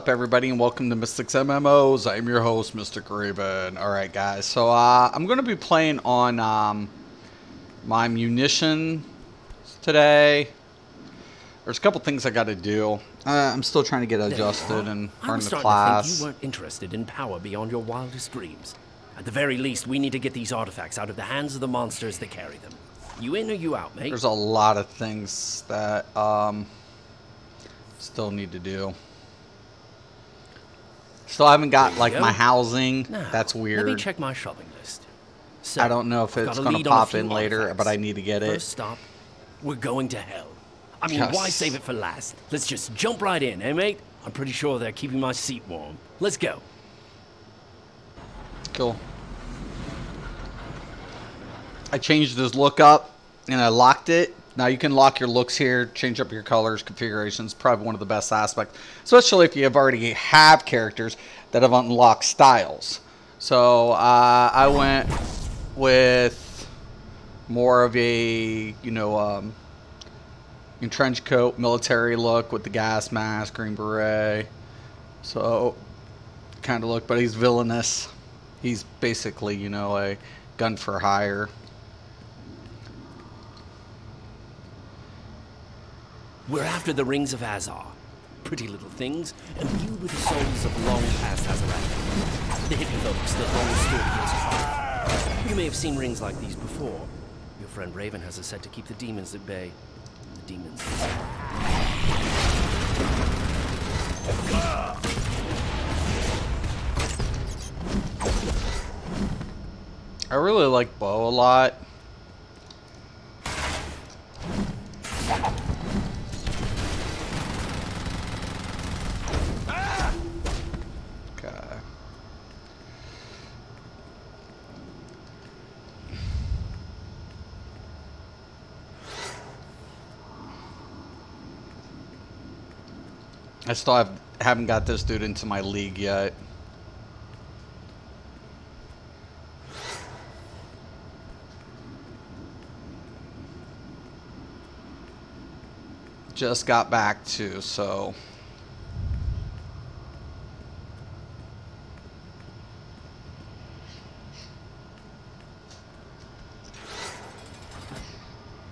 up, everybody, and welcome to Mystics MMOs. I'm your host, Mr. Raven. Alright, guys, so I'm going to be playing on my Munitions today. There's a couple things I got to do. I'm still trying to get adjusted and learn the class. I was starting to think you weren't interested in power beyond your wildest dreams. At the very least, we need to get these artifacts out of the hands of the monsters that carry them. You in or you out, mate? There's a lot of things that still need to do. Still haven't got like my housing. Now, that's weird. Let me check my shopping list. So, I don't know if it's going to pop in later, but I need to get it. First stop, we're going to hell. I mean, why save it for last? Let's just jump right in, eh, mate? I'm pretty sure they're keeping my seat warm. Let's go. Cool. I changed his look up and I locked it. Now you can lock your looks here, change up your colors, configurations. Probably one of the best aspects, especially if you have already have characters that have unlocked styles. So I went with more of a, you know, in trench coat, military look with the gas mask, green beret. So kind of look, but he's villainous. He's basically, you know, a gun for hire. We're after the rings of Azar. Pretty little things, imbued with the souls of long past Azarath. The hippie folks that long stood against fire. You may have seen rings like these before. Your friend Raven has a set to keep the demons at bay. The demons. I really like Bo a lot. I still haven't got this dude into my league yet. Just got back to, so.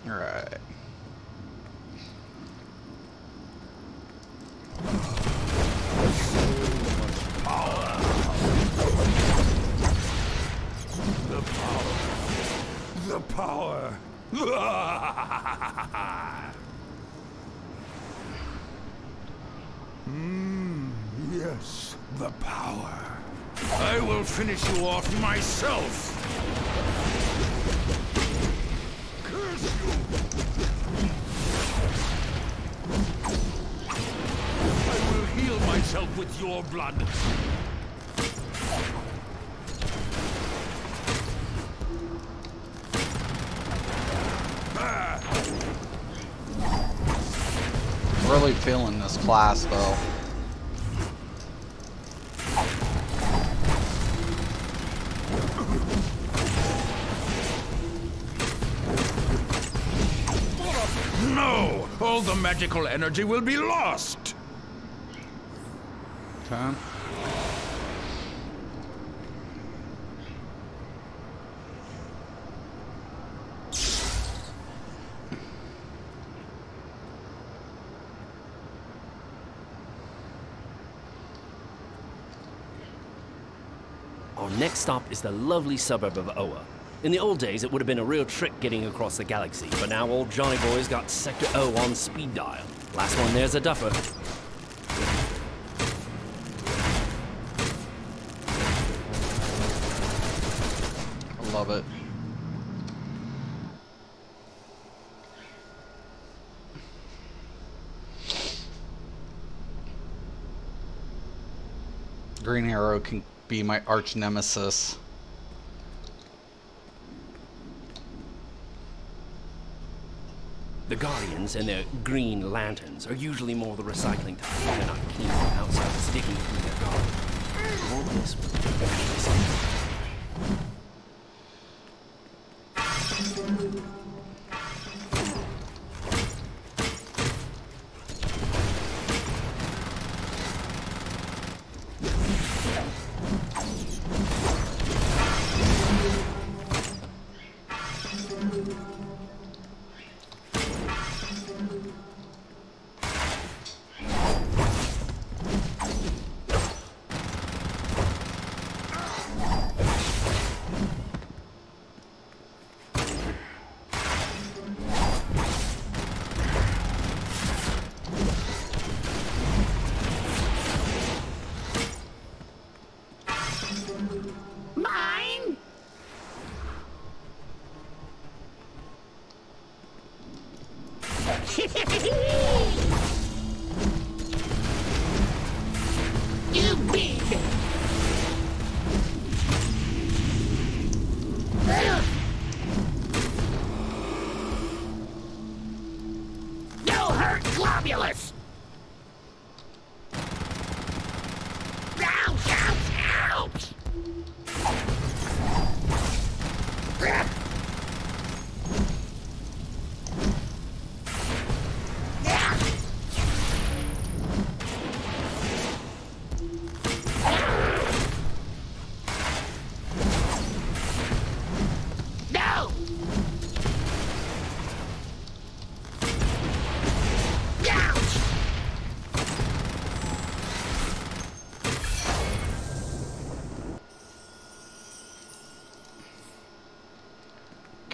All right. The power. Yes, the power. I will finish you off myself. Curse you. I will heal myself with your blood. Really feeling this class though. No! All the magical energy will be lost! Okay. Our next stop is the lovely suburb of Oa. In the old days, it would have been a real trick getting across the galaxy, but now old Johnny Boy's got Sector O on speed dial. Last one there's a duffer. I love it. Green Arrow can be my arch nemesis. The Guardians and their green lanterns are usually more the recycling type. They're not keen on outsiders digging through their garden. All this will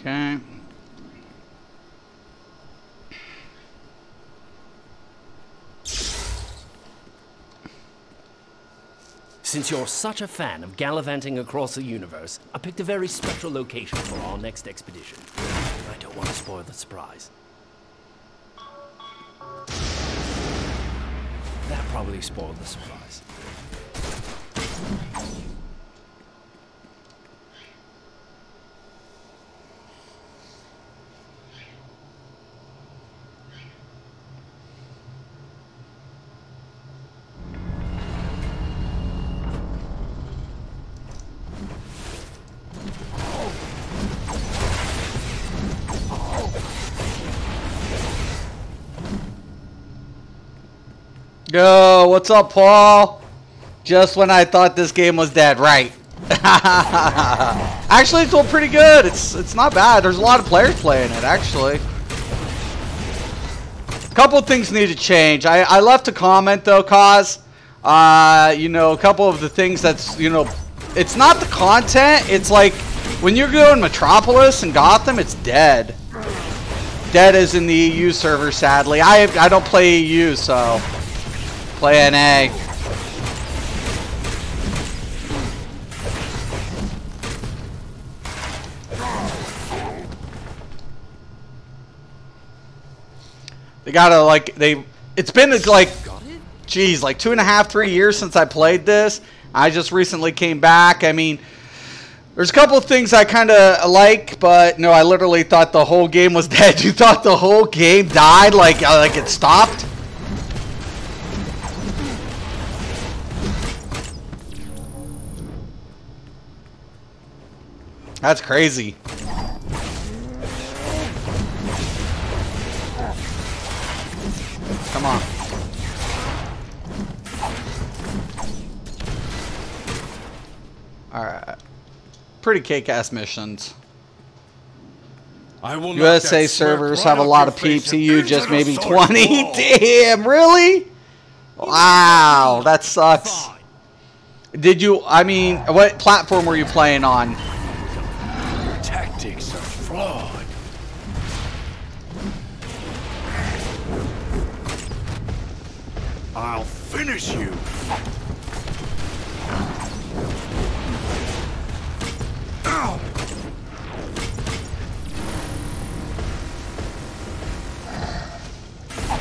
Okay. Since you're such a fan of gallivanting across the universe, I picked a very special location for our next expedition. I don't want to spoil the surprise. That probably spoiled the surprise. Yo, what's up, Paul? Just when I thought this game was dead, right? Actually, it's doing pretty good. It's not bad. There's a lot of players playing it, actually. A couple of things need to change. I left a comment though, cause you know, a couple of the things that's, you know, it's not the content. It's like when you're doing Metropolis and Gotham, it's dead. Dead is in the EU server, sadly. I don't play EU, so. Play NA. They gotta like it's been like geez, like 2.5, 3 years since I played this. I just recently came back. I mean, there's a couple of things I kind of like, but no, I literally thought the whole game was dead. You thought the whole game died, like it stopped? That's crazy. Come on. Alright. Pretty kick-ass missions. USA servers have a lot of peeps. EU just maybe 20. Damn, really? Wow, that sucks. Did you, I mean, what platform were you playing on? Tactics are flawed. I'll finish you. Ow.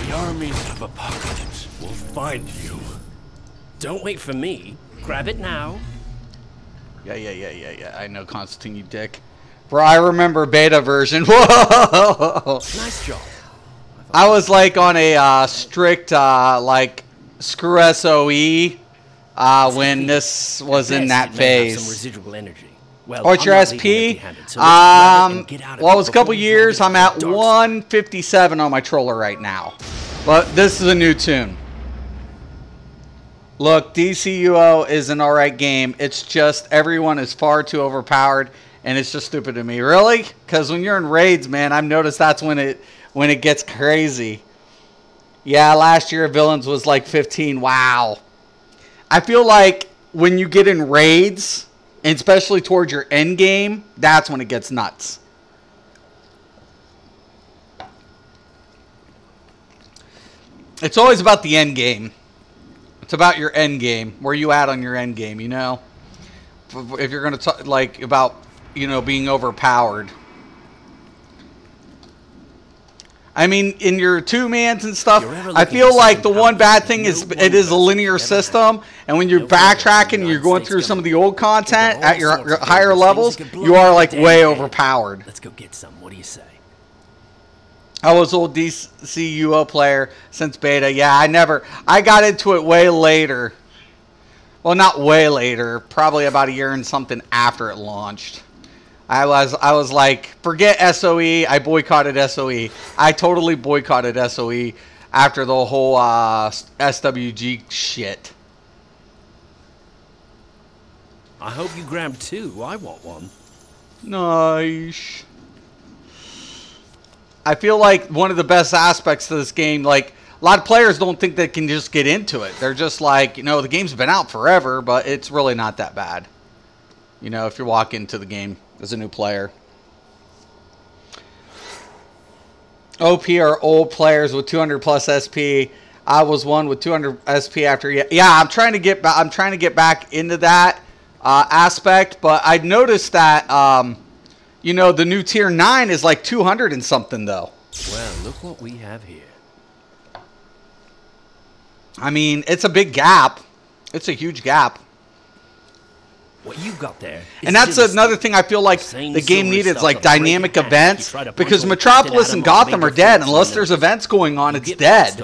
The armies of Apocalypse will find you. Don't wait for me. Grab it now. Yeah. I know, Constantine, you dick. Bro, I remember beta version. Whoa! Nice job. I was like on a strict like screw SOE when this was in that phase. Some residual energy. Well, What's your SP? Well, it was a couple years. I'm at 157 on my troller right now. But this is a new tune. Look, DCUO is an alright game. It's just everyone is far too overpowered, and it's just stupid to me. Really? Because when you're in raids, man, I've noticed that's when it gets crazy. Yeah, last year villains was like 15. Wow. I feel like when you get in raids, and especially towards your end game, that's when it gets nuts. It's always about the end game. It's about your end game. Where you at on your end game, you know? If you're going to talk like about, you know, being overpowered. I mean, in your two-mans and stuff, I feel like the one bad thing is it is a linear system, and when you're backtracking and you're going through some of the old content at your higher levels, you are like way overpowered. Let's go get some. What do you say? I was old DCUO player since beta. Yeah, I got into it way later. Well, not way later. Probably about a year and something after it launched. I was like, forget SOE. I boycotted SOE. I totally boycotted SOE after the whole SWG shit. I hope you grab two. I want one. Nice. I feel like one of the best aspects to this game, like, a lot of players don't think they can just get into it. They're just like, you know, the game's been out forever, but it's really not that bad. You know, if you walk into the game as a new player. OP are old players with 200 plus SP. I was one with 200 SP after. Yeah, I'm trying to get back into that aspect, but I noticed that you know, the new tier 9 is like 200 and something though. Well, look what we have here. I mean, it's a big gap. It's a huge gap. What you've got there, and that's another thing I feel like the game needed is like dynamic events, because Metropolis and Gotham are dead. Unless there's events going on, it's dead.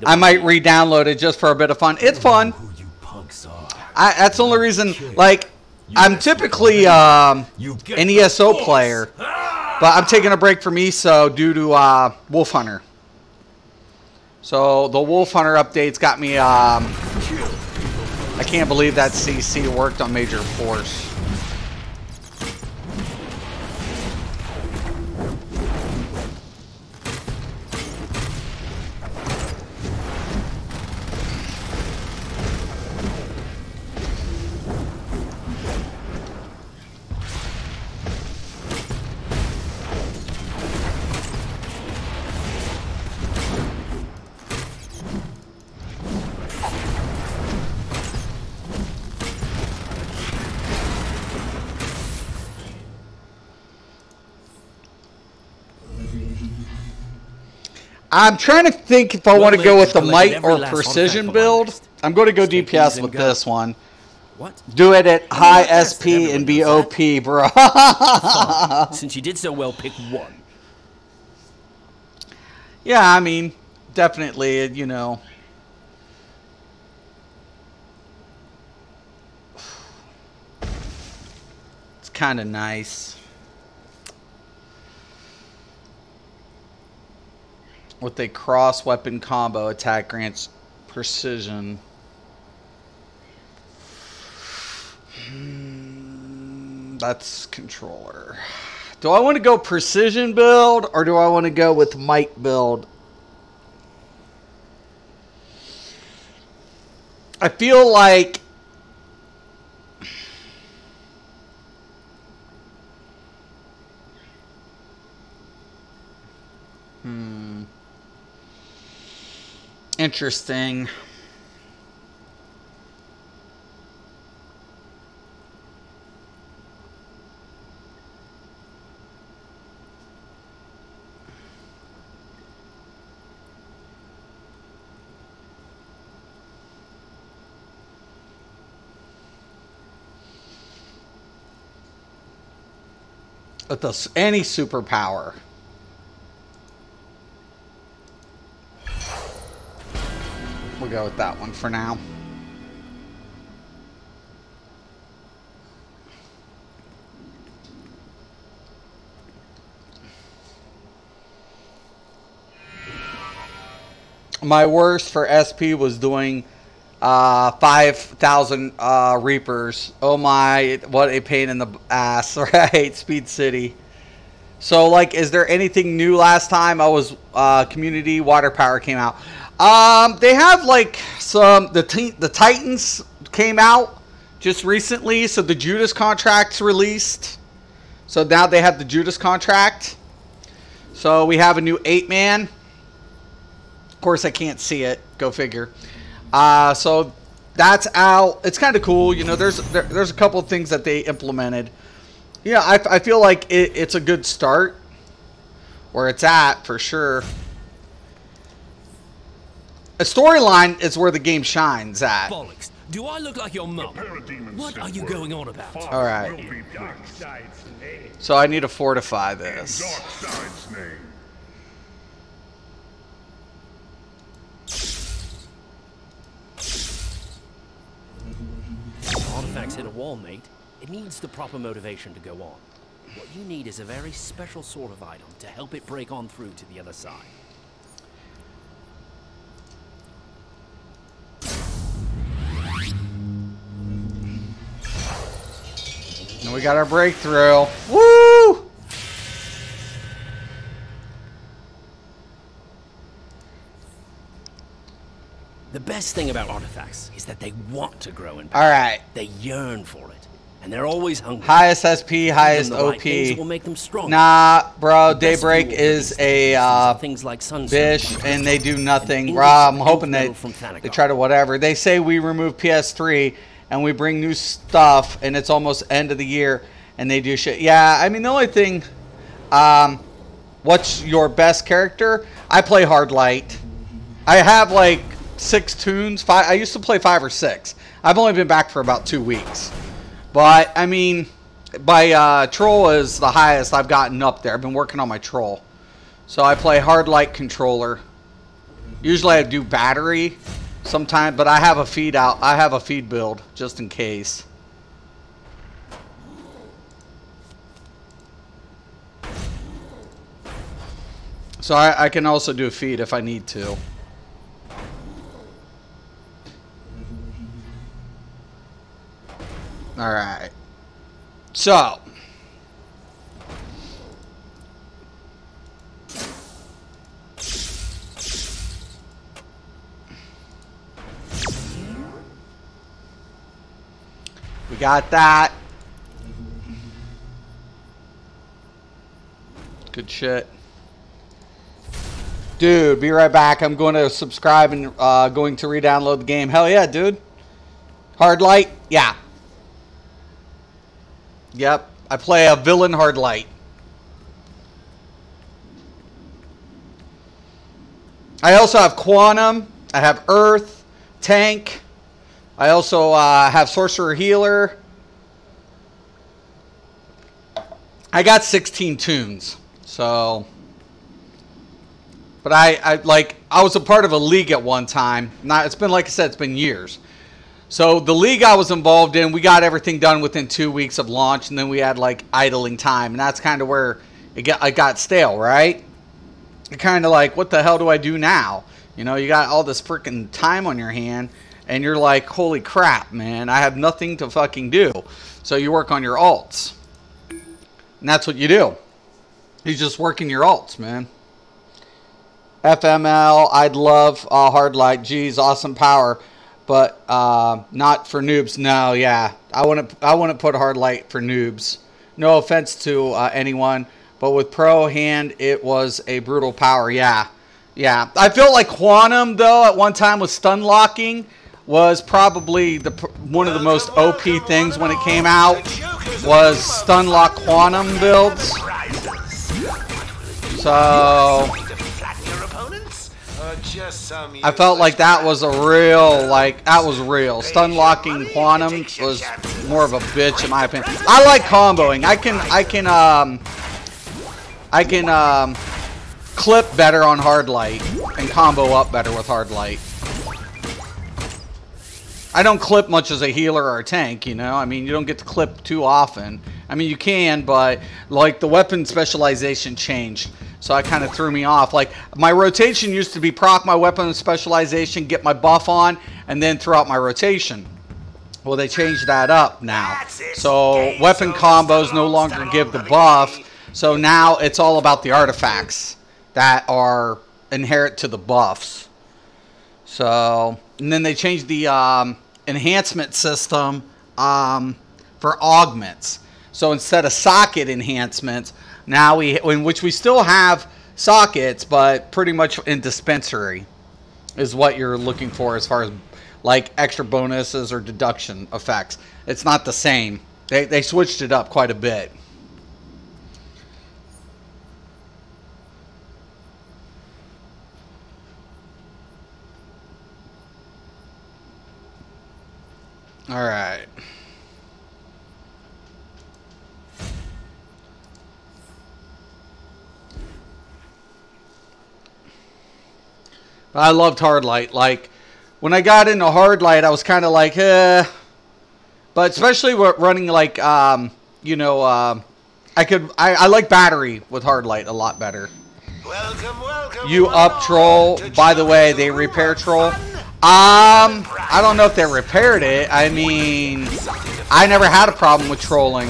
I might re-download it just for a bit of fun. It's fun. That's the only reason. Like, I'm typically an ESO player, but I'm taking a break from ESO due to Wolf Hunter. So the Wolf Hunter updates got me. I can't believe that CC worked on Major Force. I'm trying to think if I want to go with the might or precision build. I'm going to go DPS with this one. What? Do it at high SP and be OP, bro. Since you did so well, pick one. Yeah, I mean, definitely, you know. It's kind of nice. With a cross-weapon combo, attack grants precision. That's controller. Do I want to go precision build, or do I want to go with might build? I feel like... Interesting. With any superpower. We'll go with that one for now. My worst for SP was doing 5,000 Reapers. Oh my, what a pain in the ass, right? Speed City. So, like, is there anything new last time I was, Community Water Power came out? They have, like, some, the Titans came out just recently, so the Judas contract's released. So now they have the Judas contract. So we have a new 8-man. Of course, I can't see it. Go figure. So that's out. It's kind of cool. You know, there's a couple of things that they implemented. Yeah, I feel like it's a good start where it's at for sure. A storyline is where the game shines at. Bollocks. Do I look like your mum? What are you going on about? All right. So I need to fortify this. artifacts hit a wall, mate, it needs the proper motivation to go on. What you need is a very special sort of item to help it break on through to the other side. And we got our breakthrough. Woo! The best thing about artifacts is that they want to grow in power. All right. They yearn for it, and they're always hungry. Highest SP, highest Right OP. things will make them stronger. Nah, bro. The best Daybreak fuel for is these a things like sunset, bish, and they do nothing. English Bro, I'm hoping metal that from Thanagar. they try to whatever. They say we remove PS3 and we bring new stuff, and it's almost end of the year, and they do shit. Yeah, I mean, the only thing, what's your best character? I play hard light. I have like 6 tunes. I used to play 5 or 6. I've only been back for about 2 weeks. But, I mean, my troll is the highest I've gotten up there. I've been working on my troll. So I play hard light controller. Usually I do battery sometimes, but I have a feed out. I have a feed build just in case. So I can also do a feed if I need to. Alright. So. We got that. Good shit. Dude, be right back. I'm going to subscribe and going to re-download the game. Hell yeah, dude. Hard light? Yeah. Yep. I play a villain hard light. I also have Quantum. I have Earth. Tank. I also have Sorcerer Healer. I got 16 tunes. So... But I was a part of a league at one time. It's been, like I said, it's been years. So the league I was involved in, we got everything done within 2 weeks of launch, and then we had like idling time, and that's kind of where it got stale, right? You're kind of like, what the hell do I do now? You know, you got all this freaking time on your hand, and you're like, holy crap, man, I have nothing to fucking do. So you work on your alts, and that's what you do. You're just working your alts, man. FML, I'd love hard light. Geez, awesome power, but not for noobs. No, yeah, I wouldn't put hard light for noobs. No offense to anyone, but with pro hand, it was a brutal power. Yeah, yeah. I feel like Quantum though at one time with stun locking was probably one of the most OP things when it came out. Was stun lock Quantum builds. So. I felt like that was a real, stun locking Quantum was more of a bitch in my opinion. I like comboing. I can clip better on hard light and combo up better with hard light. I don't clip much as a healer or a tank, you know. I mean, you don't get to clip too often. I mean, you can, but like the weapon specialization changed. So it kind of threw me off. Like, my rotation used to be proc my weapon specialization, get my buff on, and then throw out my rotation. Well, they changed that up now. So weapon combos no longer give the buff. So now it's all about the artifacts that are inherent to the buffs. So, and then they changed the enhancement system for augments. So instead of socket enhancements, now in which we still have sockets, but pretty much in dispensary is what you're looking for as far as like extra bonuses or deduction effects. It's not the same. They switched it up quite a bit. All right. I loved hard light. Like when I got into hard light, I was kind of like, But especially running like, you know, I like battery with hard light a lot better. Welcome, You up troll. By the way, they repair troll. I don't know if they repaired it. I mean, I never had a problem with trolling.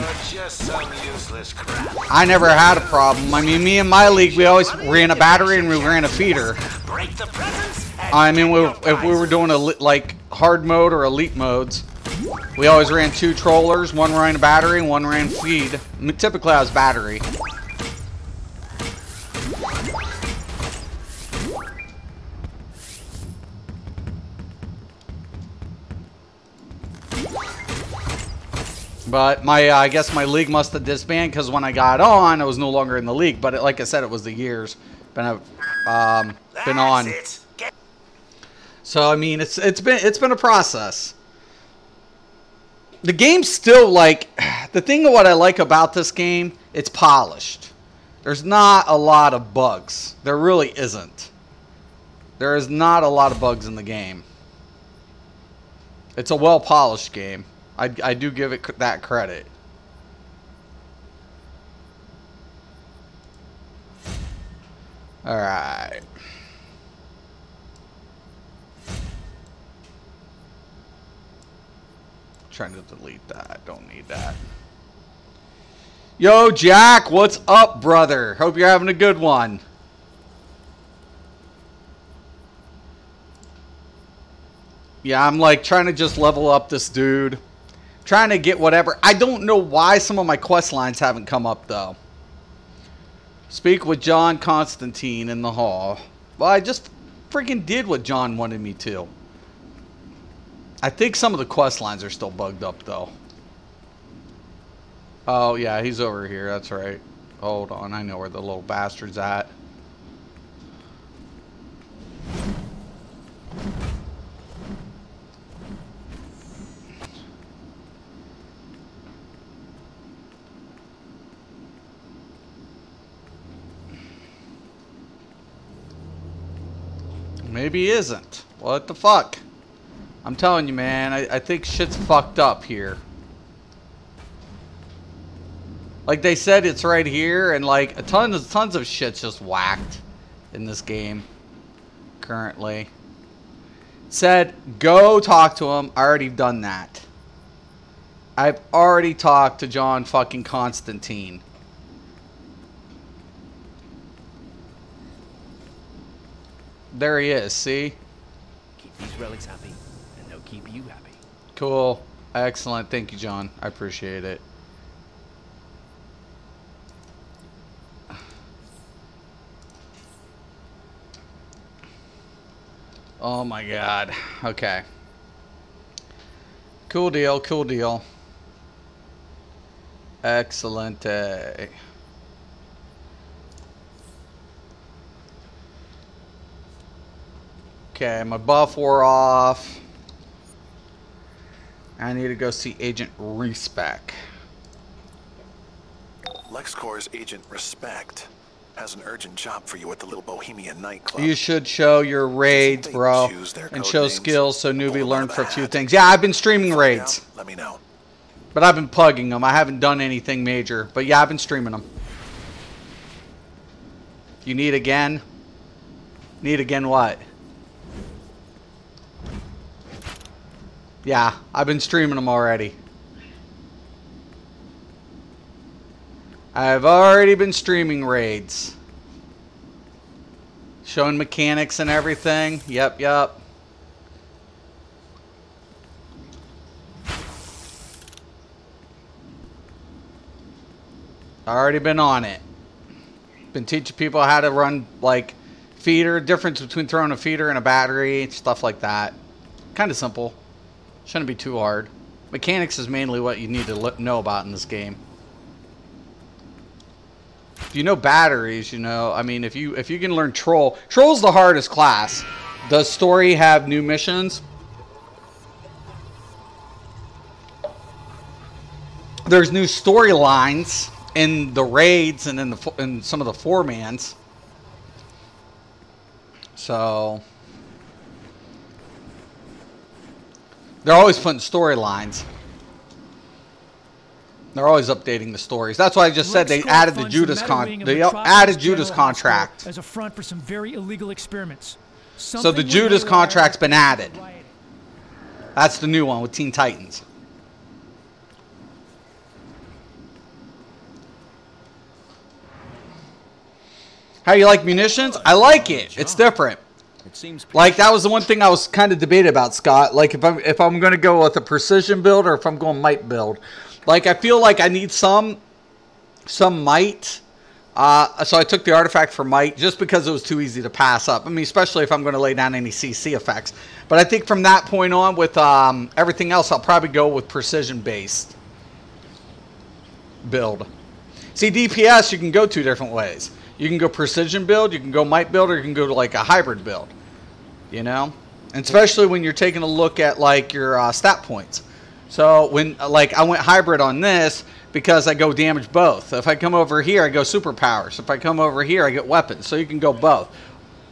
I never had a problem. I mean, me and my league, we always ran a battery and we ran a feeder. I mean, if we were doing like hard mode or elite modes, we always ran 2 trollers. One ran a battery and one ran feed. I mean, typically, I was battery. But I guess my league must have disbanded because when I got on, I was no longer in the league. But like I said, it was the years been on. So I mean, it's been a process. The game's still like the thing of what I like about this game. It's polished. There's not a lot of bugs. There really isn't. There is not a lot of bugs in the game. It's a well polished game. I do give it that credit. Alright. Trying to delete that. Don't need that. Yo, Jack, what's up, brother? Hope you're having a good one. Yeah, I'm like trying to just level up this dude. Trying to get whatever. I don't know why some of my quest lines haven't come up, though. Speak with John Constantine in the hall. Well, I just freaking did what John wanted me to. I think some of the quest lines are still bugged up, though. Oh, yeah, he's over here. That's right. Hold on. I know where the little bastard's at. Maybe he isn't. What the fuck? I'm telling you, man, I think shit's fucked up here. Like they said, it's right here, and like tons of shit's just whacked in this game currently. Said, go talk to him. I already done that. I've already talked to John fucking Constantine. There he is, see? Keep these relics happy, and they'll keep you happy. Cool. Excellent. Thank you, John. I appreciate it. Oh my god. Okay. Cool deal, cool deal. Excellent. Okay, my buff wore off. I need to go see Agent Respec. LexCorp's Agent Respect has an urgent job for you at the Little Bohemian nightclub. You should show your raids, bro, and show skills so newbie learn for a few things. Yeah, I've been streaming raids. Let me know. But I've been plugging them. I haven't done anything major. But yeah, I've been streaming them. You need again? Need again what? Yeah, I've been streaming them already. I've already been streaming raids. Showing mechanics and everything. Yep, yep. Already been on it. Been teaching people how to run, like, feeder. Difference between throwing a feeder and a battery. Stuff like that. Kind of simple. Shouldn't be too hard. Mechanics is mainly what you need to know about in this game. If you know batteries, you know, I mean, if you can learn Troll. Troll's the hardest class. Does story have new missions? There's new storylines in the raids and in some of the 4-mans. So they're always putting storylines. They're always updating the stories. That's why I just said they added the Judas contract. As a front for some very illegal experiments. So the Judas contract's been added. That's the new one with Teen Titans. How you like Munitions? I like it. It's different. Like, that was the one thing I was kind of debating about, Scott. Like, if I'm going to go with a precision build or if I'm going might build. Like, I feel like I need some might. So I took the artifact for might just because it was too easy to pass up. I mean, especially if I'm going to lay down any CC effects. But I think from that point on with everything else, I'll probably go with precision-based build. See, DPS, you can go 2 different ways. You can go precision build, you can go might build, or you can go to like a hybrid build. You know? And especially when you're taking a look at like your stat points. So when like I went hybrid on this because I go damage both. If I come over here, I go superpowers. If I come over here, I get weapons. So you can go both.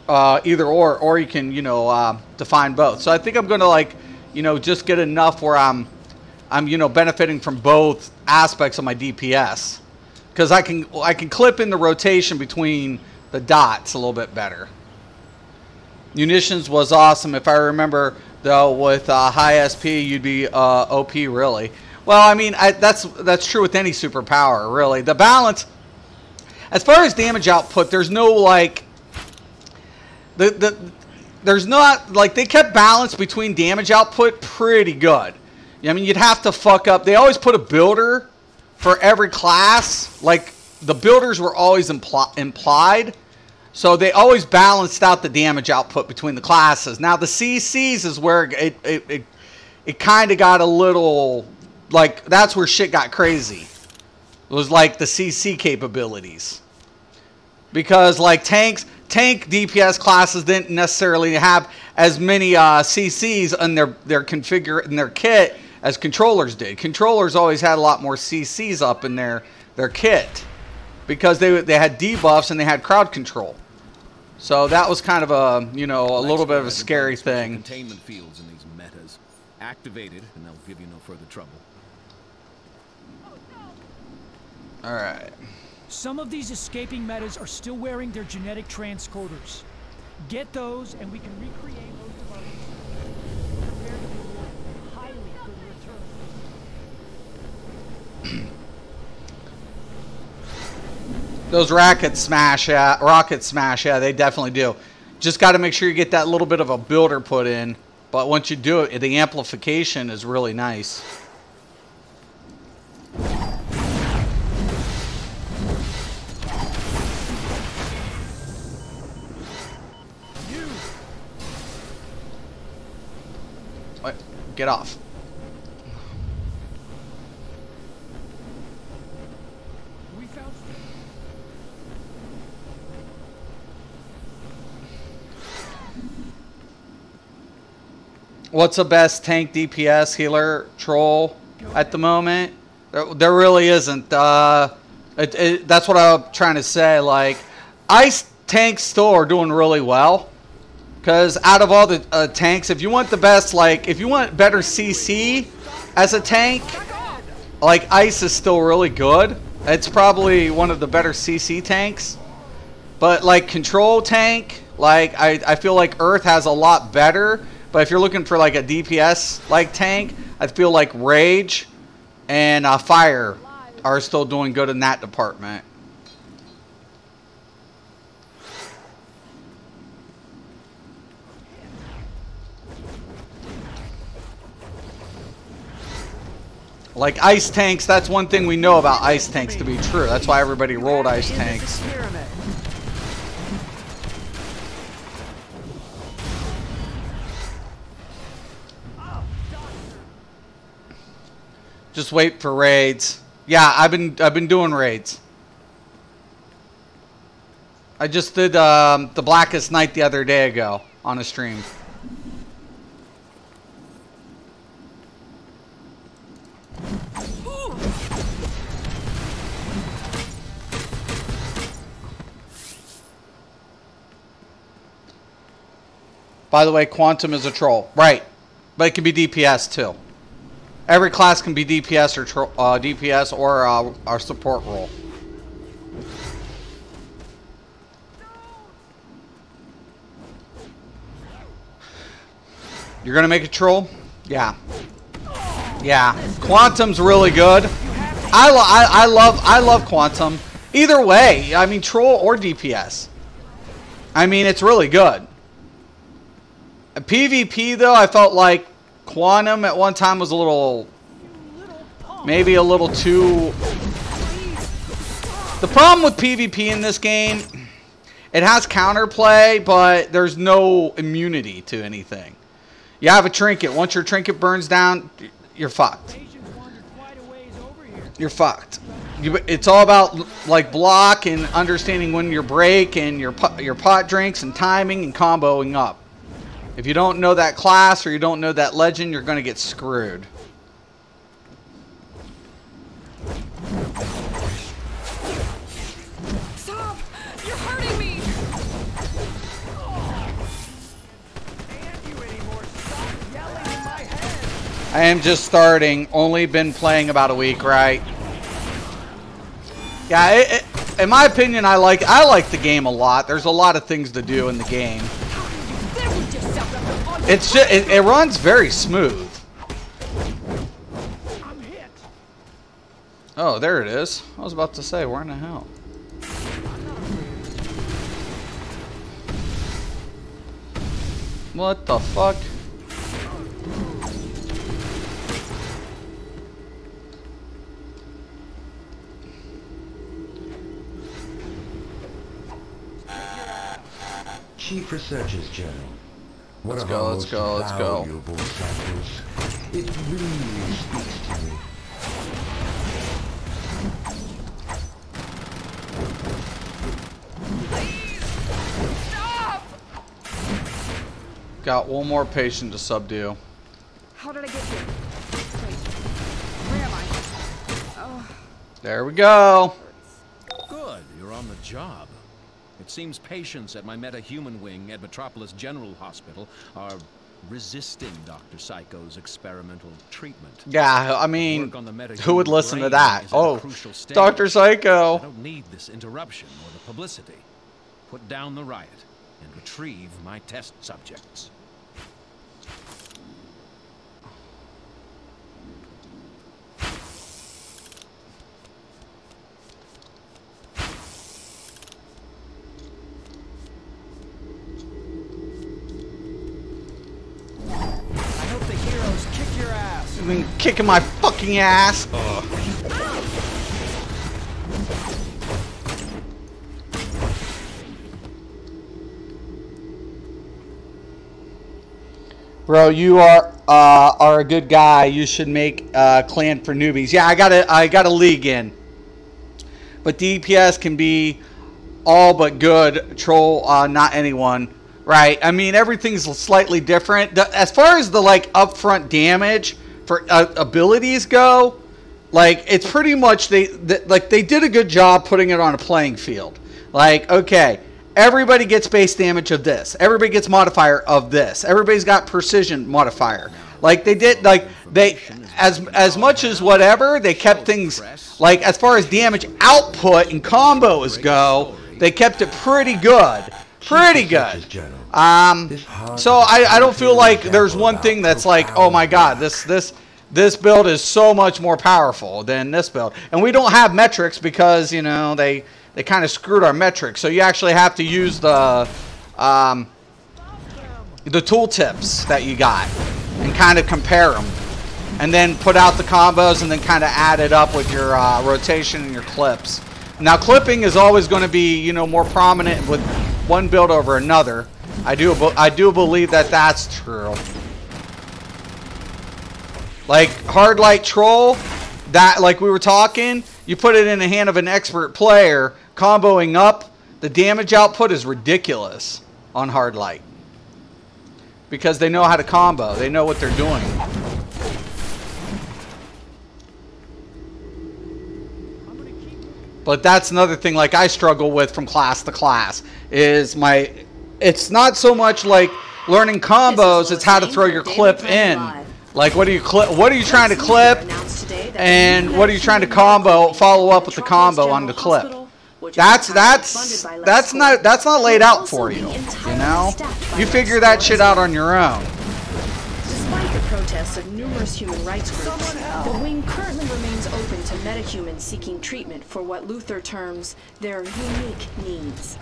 Either or you can, you know, define both. So I think I'm going to like, you know, just get enough where I'm you know, benefiting from both aspects of my DPS. Because I can clip in the rotation between the dots a little bit better. Munitions was awesome. If I remember, though, with high SP, you'd be OP, really. Well, I mean, that's true with any superpower, really. The balance, as far as damage output, there's no, like... There's not... Like, they kept balance between damage output pretty good. I mean, you'd have to fuck up... They always put a builder... For every class, like, the builders were always implied. So they always balanced out the damage output between the classes. Now, the CCs is where it kind of got a little, like, that's where shit got crazy. It was, like, the CC capabilities. Because, like, tank DPS classes didn't necessarily have as many CCs in their kit as controllers did. Controllers always had a lot more CCs up in their kit because they had debuffs and they had crowd control. So that was kind of a, you know, a little bit of a scary thing. Containment fields in these metas activated, and they'll give you no further trouble. All right. Some of these escaping metas are still wearing their genetic transcoders. Get those, and we can recreate most of our highly good return. Those rockets smash, yeah, they definitely do. Just got to make sure you get that little bit of a builder put in. But once you do it, the amplification is really nice. What? Get off. What's the best tank DPS healer troll at the moment? There really isn't. That's what I'm trying to say. Like, ice tanks still are doing really well. Because out of all the tanks, if you want the best, like, if you want better CC as a tank, like, ice is still really good. It's probably one of the better CC tanks. But, like, control tank, like, I feel like Earth has a lot better. But if you're looking for like a DPS like tank, I feel like Rage and Fire are still doing good in that department. Like ice tanks, that's one thing we know about ice tanks to be true. That's why everybody rolled ice tanks. Just wait for raids. Yeah, I've been doing raids. I just did the Blackest Night the other day ago on a stream. By the way, Quantum is a troll. Right. But it can be DPS too. Every class can be DPS or our support role. You're gonna make a troll? Yeah. Yeah. Quantum's really good. I love Quantum. Either way, I mean troll or DPS. I mean it's really good. PvP though, I felt like Quantum at one time was a little, maybe a little too. The problem with PvP in this game, it has counterplay, but there's no immunity to anything. You have a trinket. Once your trinket burns down, you're fucked. You're fucked. It's all about like block and understanding when your break and your pot drinks and timing and comboing up. If you don't know that class or you don't know that legend, you're going to get screwed. Stop! You're hurting me! I am just starting. Only been playing about a week, right? Yeah, in my opinion, I like the game a lot. There's a lot of things to do in the game. It's just, it runs very smooth. Oh, there it is. I was about to say, where in the hell? What the fuck? Chief Researchers Journal. Let's go, let's go, let's go. It really speaks to me. Stop! Got one more patient to subdue. How did I get here? Wait, where am I? Oh. There we go. Good, you're on the job. It seems patients at my metahuman wing at Metropolis General Hospital are resisting Dr. Psycho's experimental treatment. Yeah, I mean, who would listen to that? Oh, Dr. Psycho. I don't need this interruption or the publicity. Put down the riot and retrieve my test subjects. Been kicking my fucking ass. Bro, you are a good guy. You should make a clan for newbies. Yeah, I got a league in. But DPS can be all but good. Troll, not anyone. Right? I mean, everything's slightly different. As far as the like upfront damage for abilities go, like it's pretty much they did a good job putting it on a playing field. Like, okay, everybody gets base damage of this, everybody gets modifier of this, everybody's got precision modifier. Like they did, like they as much as whatever, they kept things like as far as damage output and combos go, they kept it pretty good. Pretty good. So I don't feel like there's one thing that's like, oh my god, this build is so much more powerful than this build. And we don't have metrics because, you know, they kind of screwed our metrics. So you actually have to use the tooltips that you got and kind of compare them. And then put out the combos and then kind of add it up with your rotation and your clips. Now clipping is always going to be, you know, more prominent with one build over another. I do believe that that's true. Like hard light troll, that like we were talking, you put it in the hand of an expert player, comboing up, the damage output is ridiculous on hard light. Because they know how to combo, they know what they're doing. But that's another thing like I struggle with from class to class is it's not so much like learning combos, it's how to throw your clip in. Like, what are you trying to clip, and what are you trying to follow up with the combo on the clip? That's not laid out for you. You know, you figure that shit out on your own. Despite the protests of numerous human rights groups, the wing currently remains open to metahumans seeking treatment for what Luther terms their unique needs.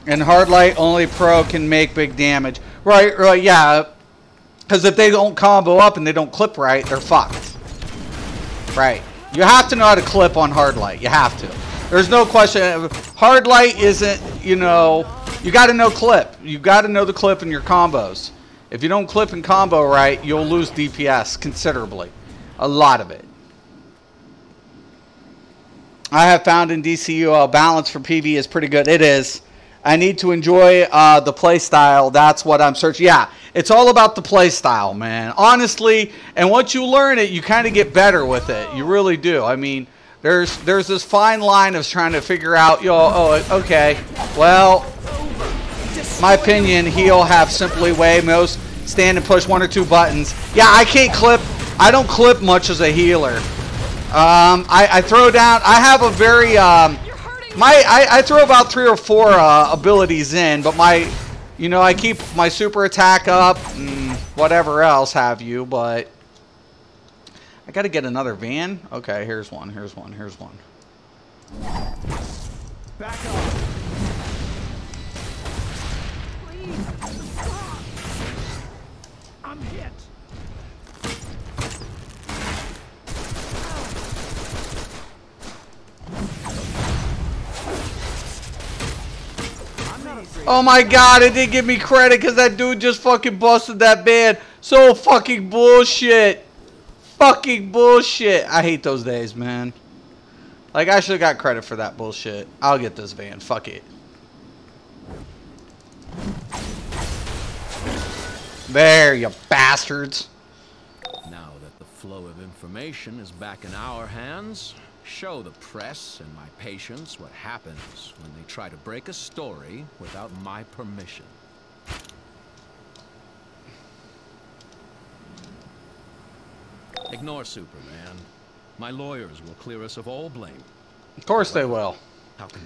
And hard light only pro can make big damage. Right, yeah. Because if they don't combo up and they don't clip right, they're fucked. Right. You have to know how to clip on hard light. You have to. There's no question. Hard light isn't, you know, you got to know clip. You got to know the clip in your combos. If you don't clip and combo right, you'll lose DPS considerably. A lot of it. I have found in DCUO balance for PV is pretty good. It is. I need to enjoy the play style. That's what I'm searching. Yeah, it's all about the play style, man. Honestly, and once you learn it, you kind of get better with it. You really do. I mean, there's this fine line of trying to figure out, okay, well, my opinion, he'll have simply way most stand and push 1 or 2 buttons. Yeah, I can't clip. I don't clip much as a healer. I throw down. I have a very I throw about 3 or 4 abilities in, but I keep my super attack up and whatever else have you, but I gotta get another van. Okay, here's one. Back up. Please. I'm hit. Oh my god, it didn't give me credit because that dude just fucking busted that van. So fucking bullshit. Fucking bullshit. I hate those days, man. Like, I should have got credit for that bullshit. I'll get this van. Fuck it. There, you bastards. Now that the flow of information is back in our hands, show the press and my patients what happens when they try to break a story without my permission. Ignore Superman. My lawyers will clear us of all blame. Of course they will.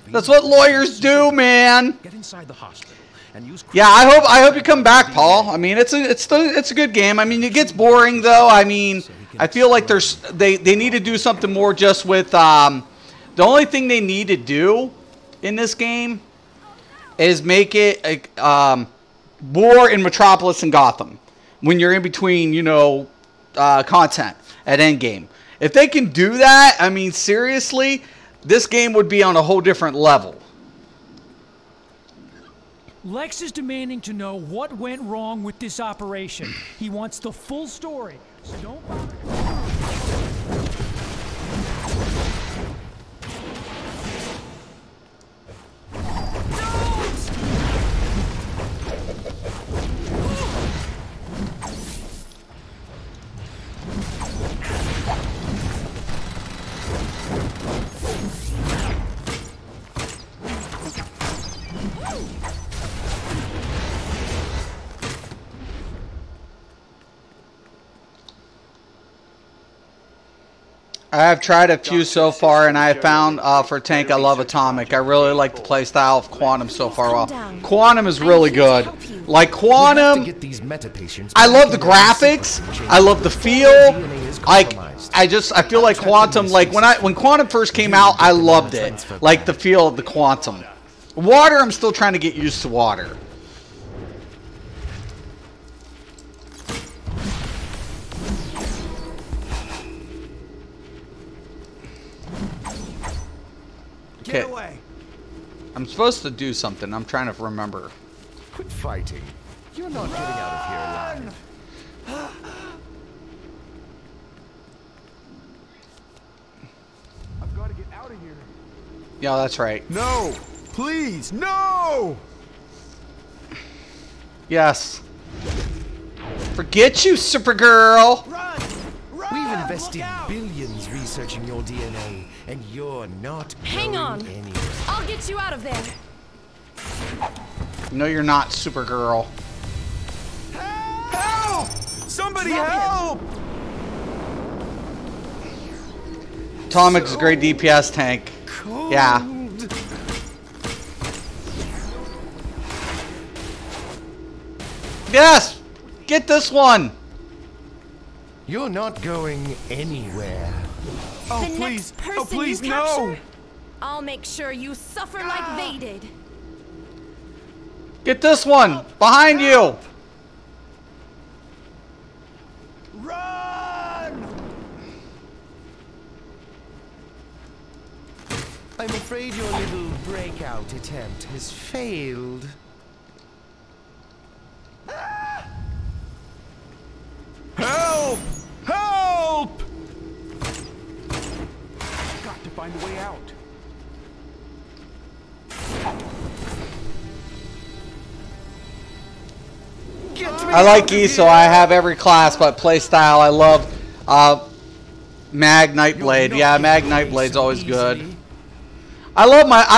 That's what lawyers do, man. Get inside the hospital and use. Yeah, I hope you come back, Paul. I mean, it's a good game. I mean, it gets boring though. I mean, I feel like they need to do something more just with the only thing they need to do in this game is make it war in Metropolis and Gotham when you're in between, content at endgame. If they can do that, I mean, seriously, this game would be on a whole different level. Lex is demanding to know what went wrong with this operation. He wants the full story, so don't bother. I have tried a few so far, and I have found for tank I love Atomic. I really like the playstyle of Quantum so far. Well, Quantum is really good. Like Quantum, I love the graphics. I love the feel. I feel like Quantum. Like when Quantum first came out, I loved it. Like the feel of the Quantum. Water, I'm still trying to get used to Water. Get away. I'm supposed to do something. I'm trying to remember. Quit fighting. You're not getting out of here alive. Yeah, that's right. No! Please, no! Yes. Forget you, Supergirl! We've invested billions researching your DNA, and you're not Hang going on. anywhere. I'll get you out of there. No, you're not, Supergirl. Help! Somebody help! Atomic's a great DPS tank. Cold. Yeah. Yes! Get this one! You're not going anywhere. Oh, The please. next person Oh, please, you no! capture, I'll make sure you suffer like they did. Get this one! Behind you! Run! I'm afraid your little breakout attempt has failed. Help! Help! Got to find a way out. I like ESO. I have every class, but playstyle, I love Mag Nightblade. Yeah, Mag Nightblade's always good. I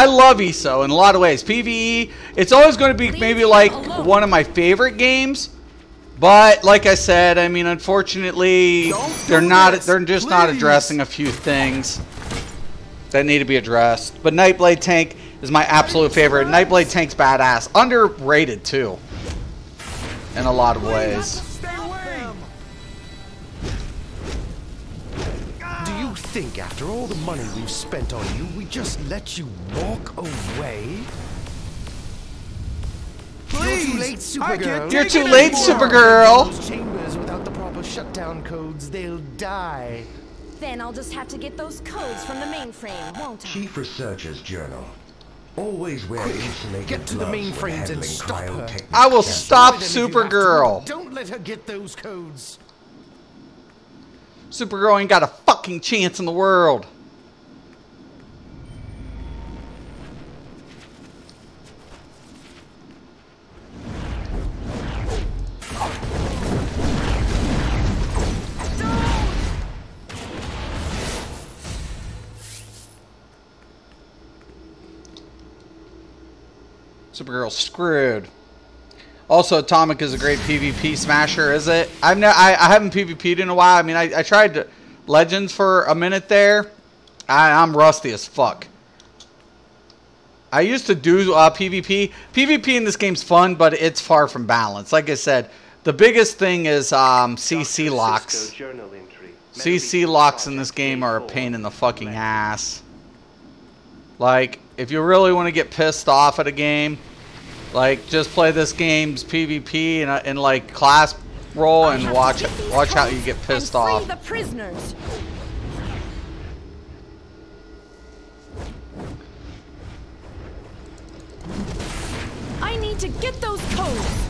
love ESO in a lot of ways. PvE, it's always going to be maybe like one of my favorite games. But like I said, I mean, unfortunately, they're just not addressing a few things that need to be addressed. But Nightblade tank is my absolute favorite. Nightblade tank's badass. Underrated too. In a lot of ways. Do you think after all the money we've spent on you, we just let you walk away? Please! You're too late, Supergirl. You're too late, Supergirl. Those chambers without the proper shutdown codes, they'll die. Then I'll just have to get those codes from the mainframe, won't I? Chief Researcher's Journal. Always wear insulated Get to the gloves when mainframes and handling stop her. cryotechnic I will samples. stop Destroy them if you have to, Supergirl. but don't let her get those codes. Supergirl ain't got a fucking chance in the world. Supergirl's screwed. Also, Atomic is a great PvP smasher, is it? I haven't PvP'd in a while. I mean, I tried Legends for a minute there. I'm rusty as fuck. I used to do PvP. PvP in this game's fun, but it's far from balanced. Like I said, the biggest thing is CC locks. CC locks in this game are a pain in the fucking ass. Like, if you really want to get pissed off at a game, like, just play this game's PvP in like class role and watch how you get pissed off. The prisoners. I need to get those codes.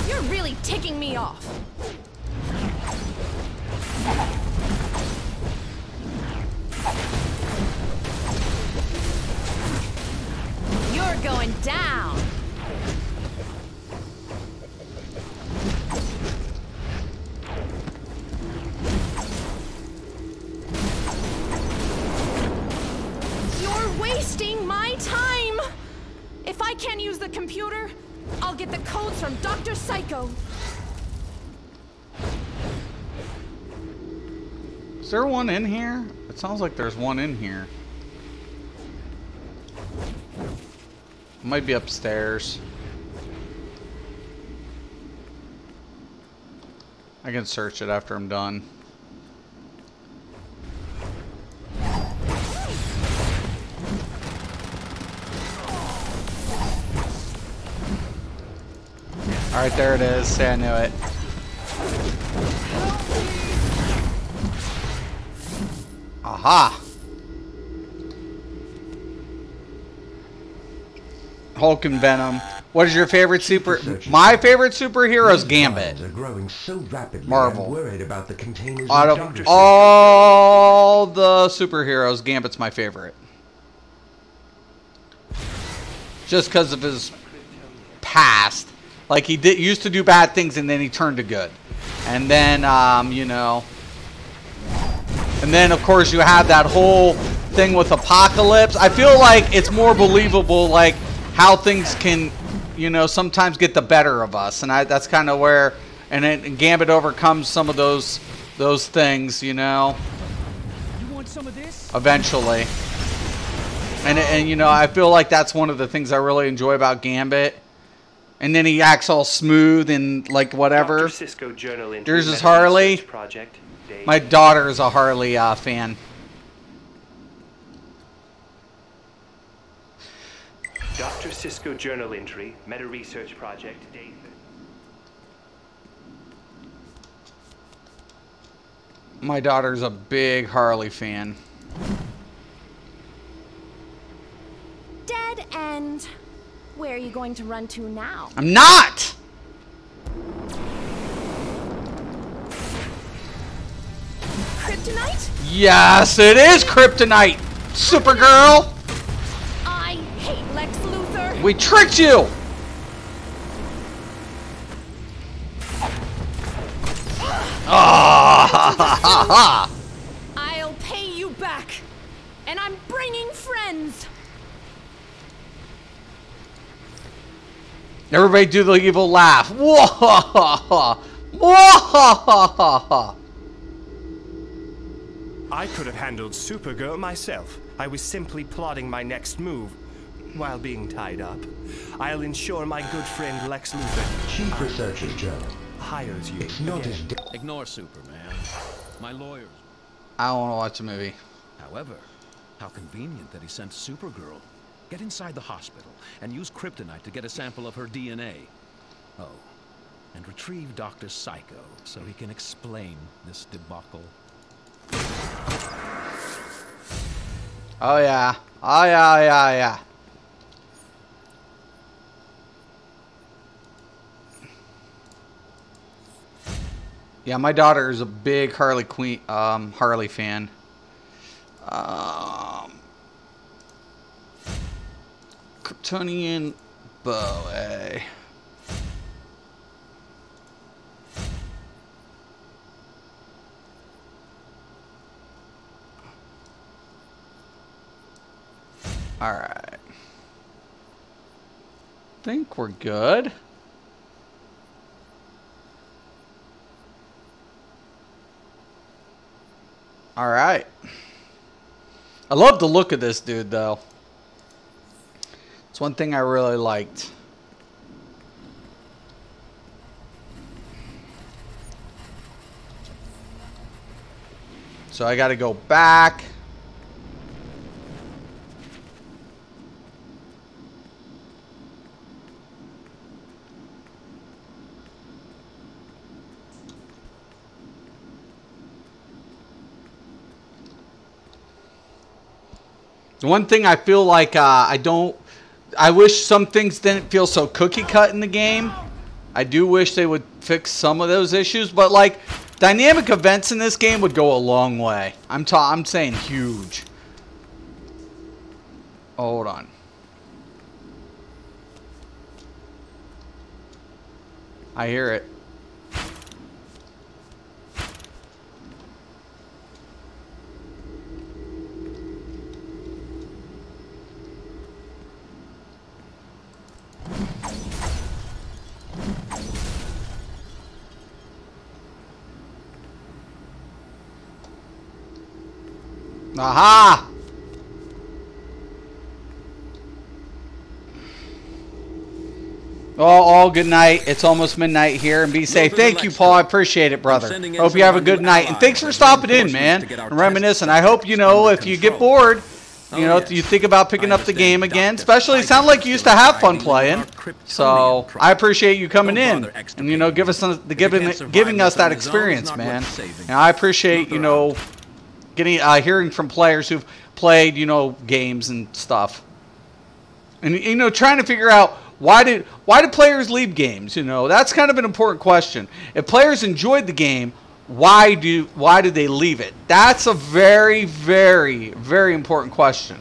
You're really ticking me off. You're going down. You're wasting my time. If I can't use the computer, I'll get the codes from Dr. Psycho. Is there one in here? It sounds like there's one in here. It might be upstairs. I can search it after I'm done. Alright, there it is. See, I knew it. Aha! Hulk and Venom. What is your favorite super? My favorite superhero is Gambit. Are growing so rapidly. Marvel. I'm worried about the containers. Out of all the superheroes, Gambit's my favorite. Just because of his past. Like, he used to do bad things and then he turned to good. And then, you know. And then, of course, you have that whole thing with Apocalypse. I feel like it's more believable, like, how things can, you know, sometimes get the better of us. And that's kind of where, and Gambit overcomes some of those things, you know. You want some of this? Eventually. And you know, I feel like that's one of the things I really enjoy about Gambit. And then he acts all smooth and like whatever. Yours is Harley. My daughter is a Harley fan. Dr. Cisco journal entry, meta research project, David. My daughter's a big Harley fan. Dead end. Where are you going to run to now? I'm not! Kryptonite? Yes, it is Kryptonite! Supergirl! I hate Lex Luthor! We tricked you! Ah! I'll pay you back! And I'm bringing friends! Everybody do the evil laugh. Whoa! Whoa! I could have handled Supergirl myself. I was simply plotting my next move while being tied up. I'll ensure my good friend Lex Luthor, Chief Researcher's Journal, hires you. It's not as Ignore Superman. My lawyers. I don't want to watch a movie. However, how convenient that he sent Supergirl. Get inside the hospital and use kryptonite to get a sample of her DNA. Oh, and retrieve Dr. Psycho so he can explain this debacle. Oh yeah. Oh yeah, yeah, yeah. Yeah, my daughter is a big Harley fan. Kryptonian bow, eh? All right. Think we're good. All right. I love the look of this dude, though. It's one thing I really liked. So I got to go back. The one thing I feel like I wish some things didn't feel so cookie cut in the game. I do wish they would fix some of those issues, but like dynamic events in this game would go a long way. I'm saying huge. Hold on. I hear it. Aha! All good night. It's almost midnight here, and be safe. Thank you, Paul. I appreciate it, brother. Hope you have a good night, and thanks for stopping in, man. And reminiscing. I hope, you know, if you get bored, you know, you think about picking up the game again. Especially, it sounds like you used to have fun playing. So I appreciate you coming in and, you know, giving us that experience, man. And I appreciate, you know, hearing from players who've played, you know, games and stuff. And, you know, trying to figure out Why did players leave games? You know, that's kind of an important question. If players enjoyed the game, why did they leave it? That's a very, very, very important question.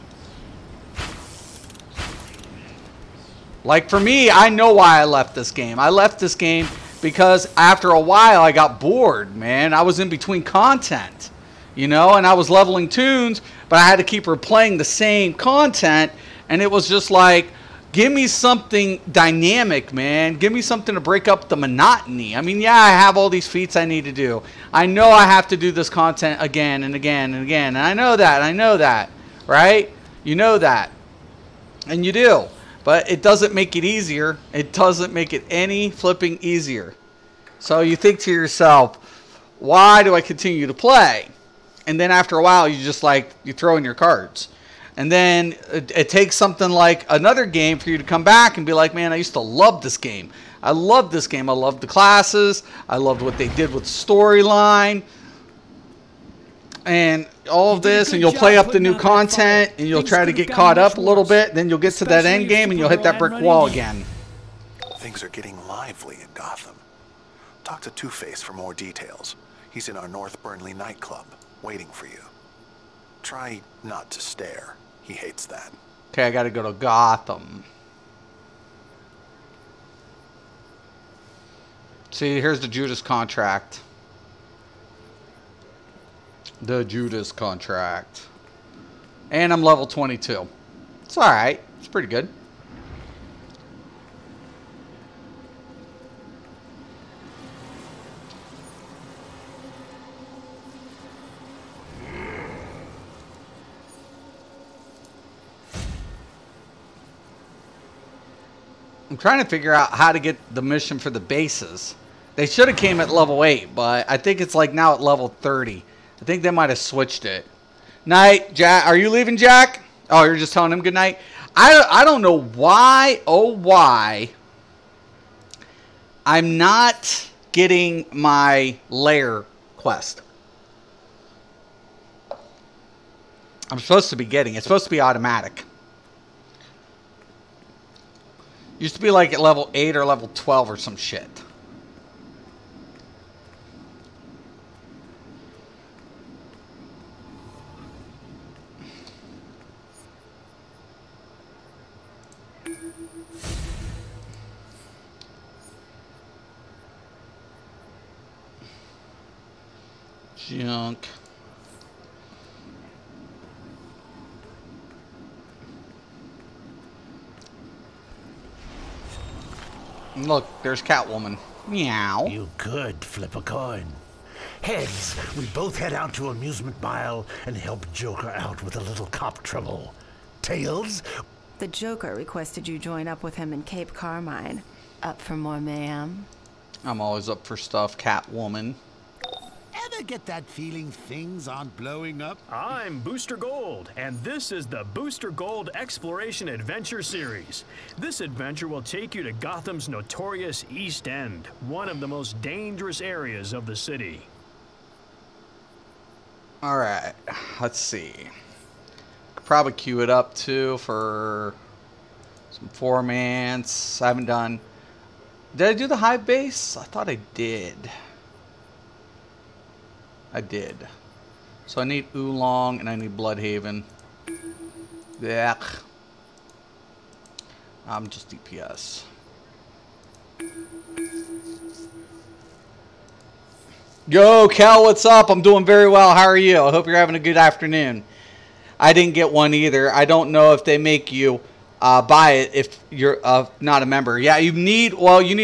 Like for me, I know why I left this game. I left this game because after a while I got bored, man. I was in between content, you know, and I was leveling tunes, but I had to keep replaying the same content, and it was just like, give me something dynamic, man. Give me something to break up the monotony. I mean, yeah, I have all these feats I need to do. I know I have to do this content again and again and again, and I know that, right? You know that, and you do. But it doesn't make it easier. It doesn't make it any flipping easier. So you think to yourself, why do I continue to play? And then after a while, you just like, you throw in your cards. And then it takes something like another game for you to come back and be like, man, I used to love this game. I loved this game. I loved the classes. I loved what they did with storyline. And all of this, and you'll play up the new content, and you'll try to get caught up a little bit, then you'll get to that end game, and you'll hit that brick wall again. Things are getting lively in Gotham. Talk to Two-Face for more details. He's in our North Burnley nightclub, waiting for you. Try not to stare. He hates that. Okay, I gotta go to Gotham. See, here's the Judas contract. The Judas contract. And I'm level 22. It's alright. It's pretty good. I'm trying to figure out how to get the mission for the bases. They should have came at level 8, but I think it's like now at level 30. I think they might have switched it. Night, Jack. Are you leaving, Jack? Oh, you're just telling him good night? I don't know why, why I'm not getting my lair quest. I'm supposed to be getting. It's supposed to be automatic. Used to be like at level 8 or level 12 or some shit. Junk. Look, there's Catwoman. Meow. You could flip a coin. Heads, we both head out to Amusement Mile and help Joker out with a little cop trouble. Tails? The Joker requested you join up with him in Cape Carmine. Up for more mayhem? I'm always up for stuff, Catwoman. Ever get that feeling things aren't blowing up? I'm Booster Gold, and this is the Booster Gold Exploration Adventure Series. This adventure will take you to Gotham's notorious East End, one of the most dangerous areas of the city. Alright, let's see. Could probably queue it up too for some formants. I haven't done. Did I do the Hive base? I thought I did. I did. So I need Oolong and I need Bloodhaven. Yuck. I'm just DPS. Yo, Cal, what's up? I'm doing very well. How are you? I hope you're having a good afternoon. I didn't get one either. I don't know if they make you buy it if you're not a member. Yeah, you need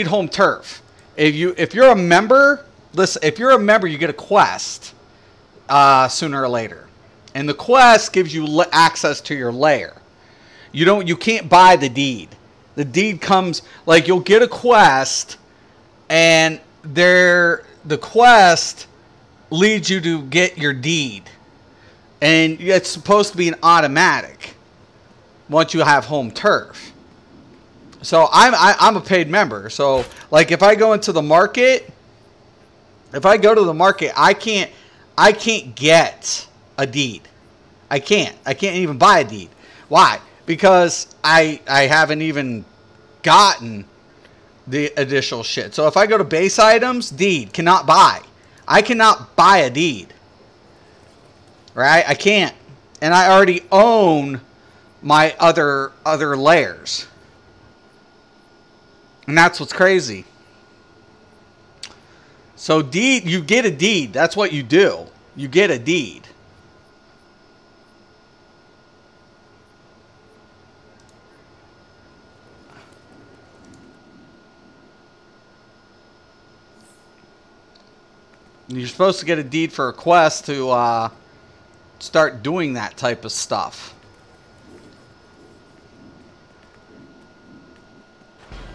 home turf. If you're a member, listen, if you're a member, you get a quest sooner or later. And the quest gives you access to your lair. You can't buy the deed. The deed comes, like, you'll get a quest and the quest leads you to get your deed. And it's supposed to be an automatic once you have home turf. So I'm a paid member. So like if I go into the market, if I go to the market, I can't get a deed. I can't even buy a deed. Why? Because I haven't even gotten the additional shit. So if I go to base items, deed, cannot buy. I cannot buy a deed. Right? I can't. And I already own my other layers. And that's what's crazy. So deed, you get a deed. That's what you do. You get a deed. You're supposed to get a deed for a quest to start doing that type of stuff.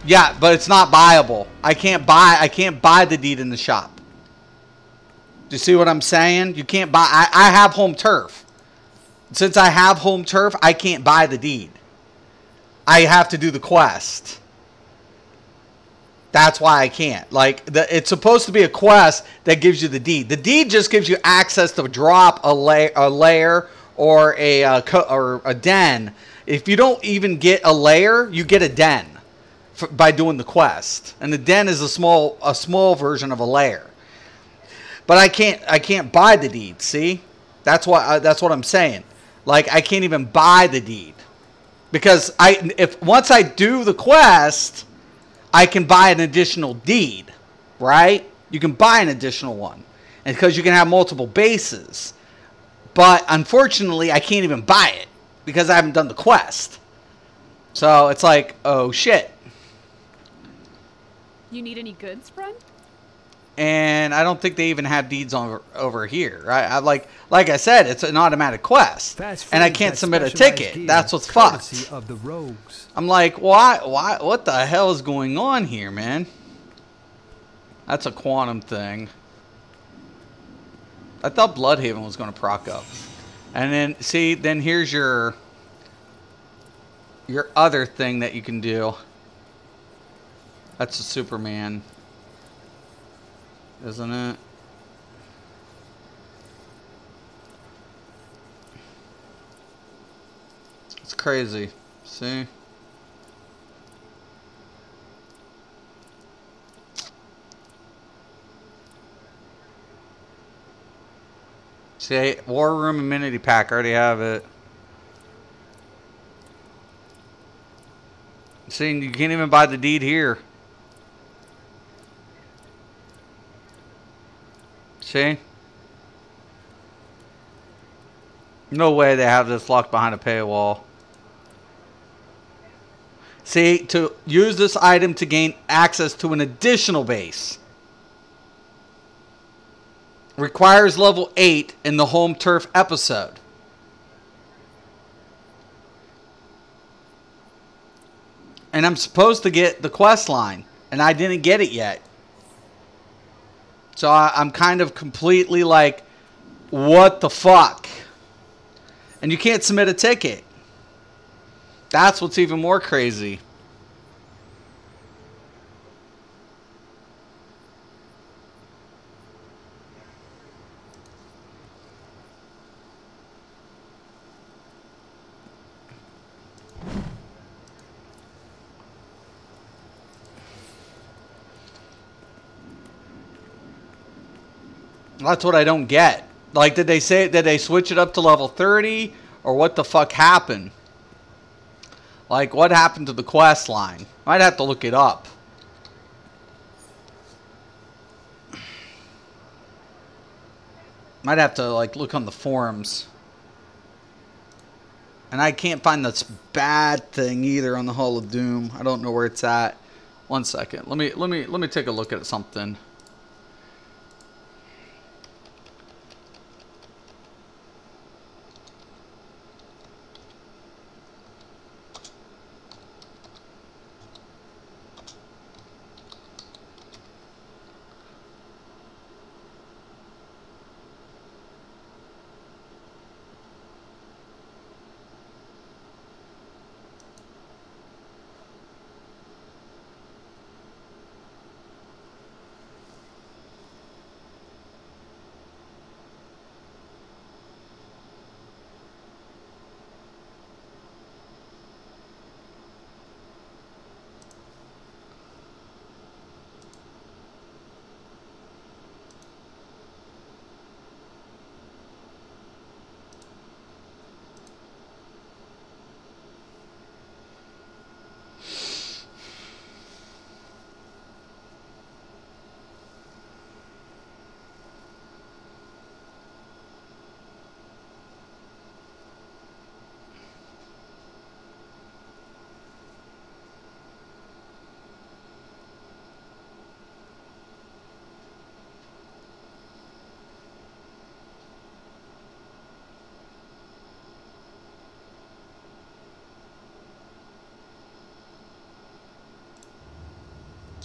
Yeah, but it's not buyable. I can't buy the deed in the shop. Do you see what I'm saying? You can't buy. I have home turf. Since I have home turf, I can't buy the deed. I have to do the quest. That's why I can't. Like, it's supposed to be a quest that gives you the deed. The deed just gives you access to drop a layer or a den. If you don't even get a layer, you get a den by doing the quest. And the den is a small version of a layer. But I can't buy the deed. See, that's what I'm saying. Like, I can't even buy the deed because once I do the quest, I can buy an additional deed, right? You can buy an additional one, and because you can have multiple bases. But unfortunately, I can't even buy it because I haven't done the quest. So it's like, oh shit. You need any goods, friend? And I don't think they even have deeds over here, right? Like I said, it's an automatic quest, and I can't submit a ticket. That's what's fucked. Of the rogues. I'm like, why? What the hell is going on here, man? That's a quantum thing. I thought Bloodhaven was going to proc up, and then see, then here's your other thing that you can do. That's a Superman. Isn't it? It's crazy. See? See, War Room Amenity Pack. I already have it. See, you can't even buy the deed here. See? No way they have this locked behind a paywall. See, to use this item to gain access to an additional base. Requires level 8 in the home turf episode. And I'm supposed to get the quest line, and I didn't get it yet. So I'm kind of completely like, what the fuck? And you can't submit a ticket. That's what's even more crazy. That's what I don't get. Like, did they switch it up to level 30? Or what the fuck happened? Like, what happened to the quest line? I'd have to look it up. Might have to, like, look on the forums. And I can't find this bad thing either on the Hall of Doom. I don't know where it's at. One second. Let me take a look at something.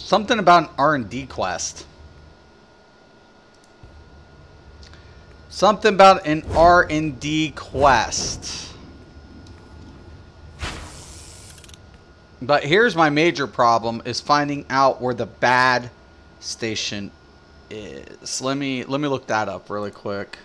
Something about an R&D quest. Something about an R&D quest. But here's my major problem is finding out where the bad station is. Let me look that up really quick.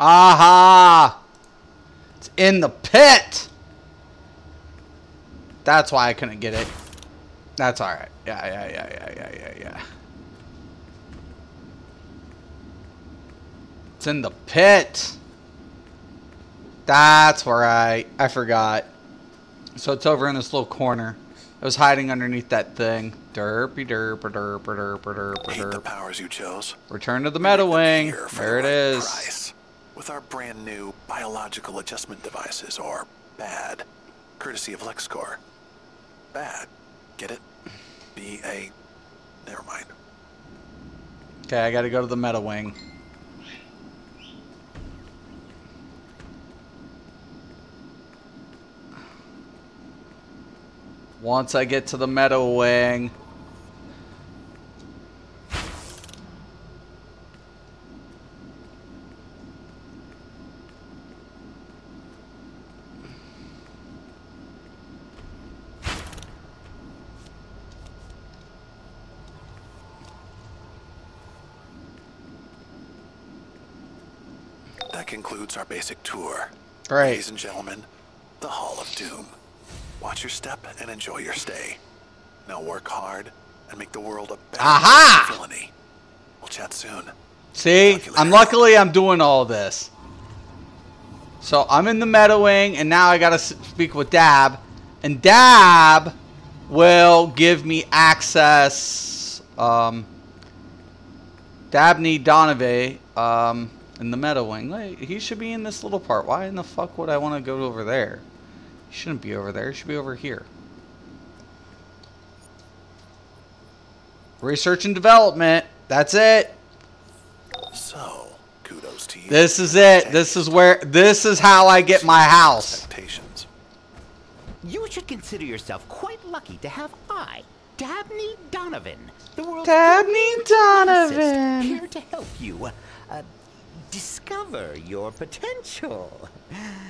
Aha! It's in the pit! That's why I couldn't get it. That's alright. Yeah. It's in the pit! That's where I forgot. So it's over in this little corner. I was hiding underneath that thing. Derpy derp derp derp derp derp. The powers you chose. Return to the meta wing. There it is. Price. With our brand new biological adjustment devices, or BAD, courtesy of LexCorp. BAD. Get it? B-A. Never mind. Okay, I gotta go to the meta wing. Once I get to the meta wing. That concludes our basic tour. Right. Ladies and gentlemen, the Hall of Doom. Watch your step and enjoy your stay. Now work hard and make the world a better Aha! villainy. We'll chat soon. See, luckily I'm doing all this. So I'm in the meta wing, and now I gotta speak with Dab, and Dab will give me access. Dabney Donovan in the meta wing. Wait, he should be in this little part. Why in the fuck would I want to go over there? He shouldn't be over there. He should be over here. Research and development. That's it. So, kudos to you. This is it. This is how I get my house. You should consider yourself quite lucky to have Dabney Donovan, the world's Dabney Donovan, here to help you discover your potential.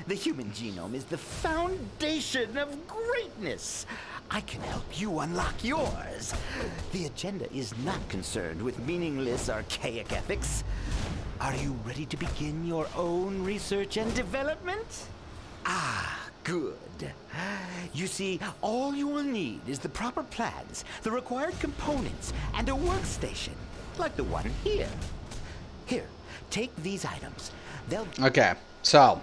The human genome is the foundation of greatness. I can help you unlock yours. The agenda is not concerned with meaningless, archaic ethics. Are you ready to begin your own research and development? Ah, good. You see, all you will need is the proper plans, the required components, and a workstation, like the one here. Here, take these items. They'll... Okay, so,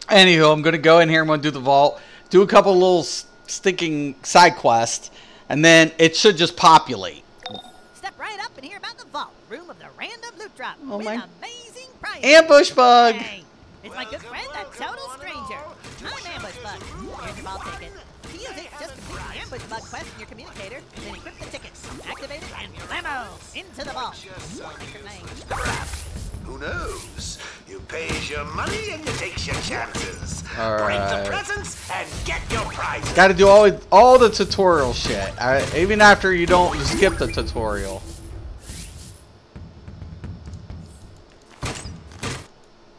anywho, I'm going to go in here, I'm going to do the vault, do a couple little stinking side quests, and then it should just populate. Step right up and hear about the vault, room of the random loot drop. Oh with my... amazing prizes. Ambush bug! Hey, it's my good friend, the total stranger. I'm Ambush Bug. Here's your vault ticket. To use it, just complete the Ambush Bug quest in your communicator, then equip the ticket, activate it, and blammo! Into the vault. Who knows? You pays your money and you takes your chances. All Break right. the presents and get your prize. Got to do all the tutorial shit. Even after you don't skip the tutorial.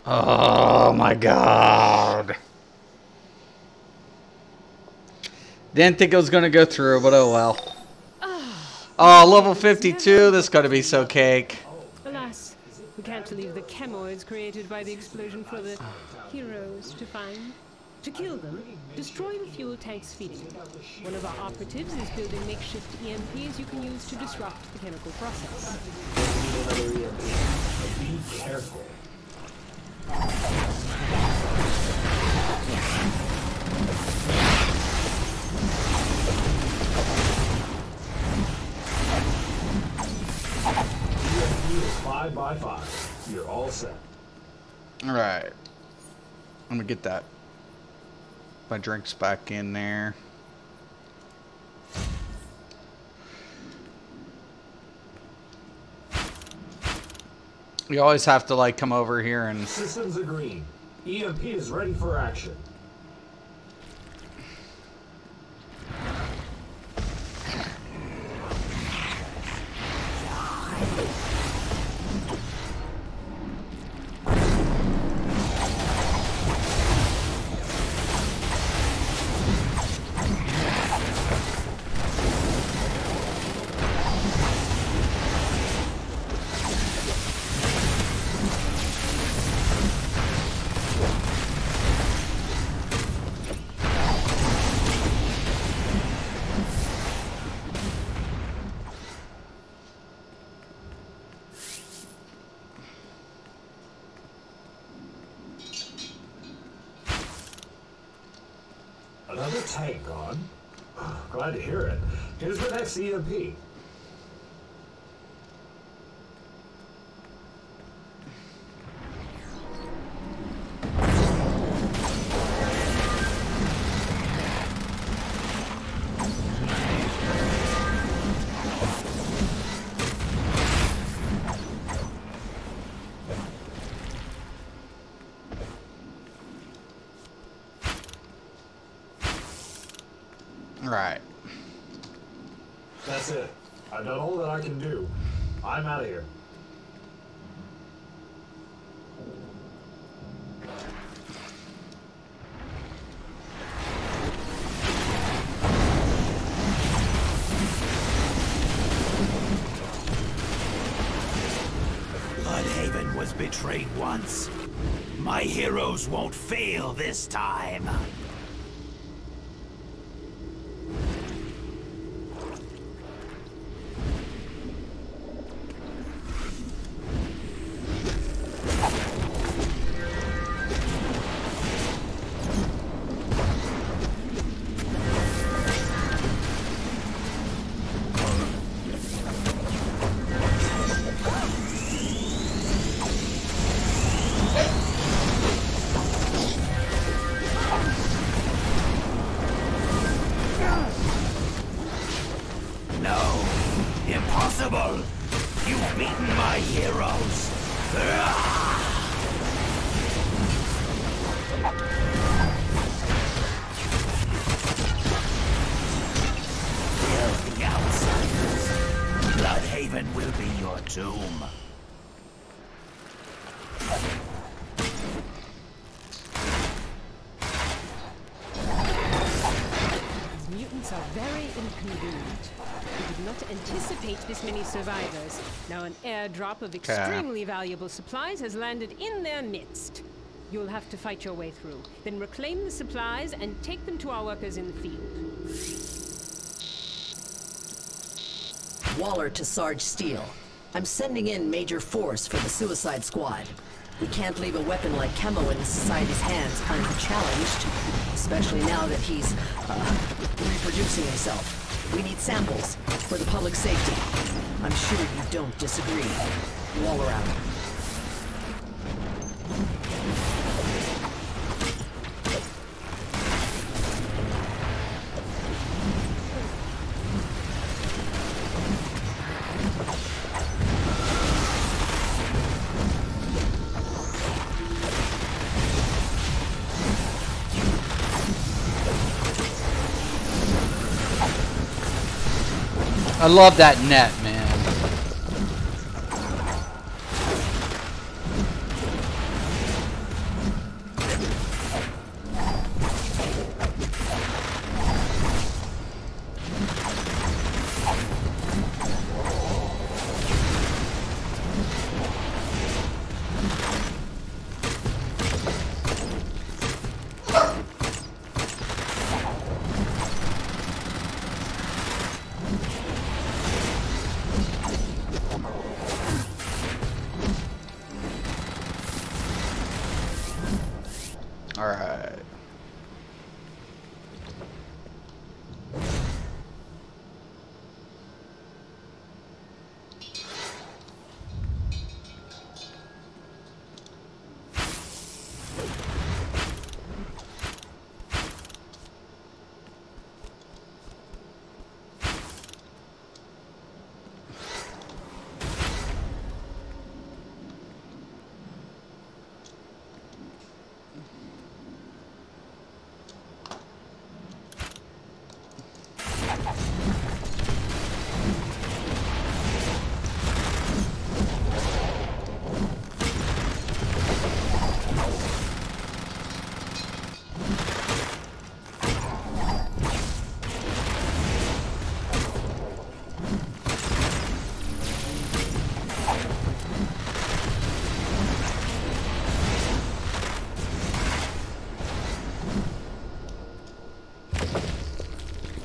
Oh my god. Didn't think it was going to go through, but oh well. Oh, level 52. This got to be so cake. Alas, we can't leave the chemoids created by the explosion for the heroes to find. To kill them, destroy the fuel tanks feeding them. One of our operatives is building makeshift EMPs you can use to disrupt the chemical process. Be careful. EMP is 5 by 5. You're all set. All right. I'm gonna get that. My drinks back in there. You always have to like come over here and. Systems are green. EMP is ready for action. Another tank gone. Glad to hear it. Here's the next EMP. Right. That's it. I've done all that I can do. I'm out of here. Bloodhaven was betrayed once. My heroes won't fail this time. You've beaten my heroes. Filthy outsiders. Bloodhaven will be your tomb. These mutants are very inconvenient. We did not anticipate this many survivors. Now an airdrop of extremely valuable supplies has landed in their midst. You'll have to fight your way through, then reclaim the supplies and take them to our workers in the field. Waller to Sarge Steele. I'm sending in major force for the Suicide Squad. We can't leave a weapon like Chemo in Society's hands unchallenged, especially now that he's reproducing himself. We need samples for the public safety. I'm sure you don't disagree. Waller out. I love that net, man.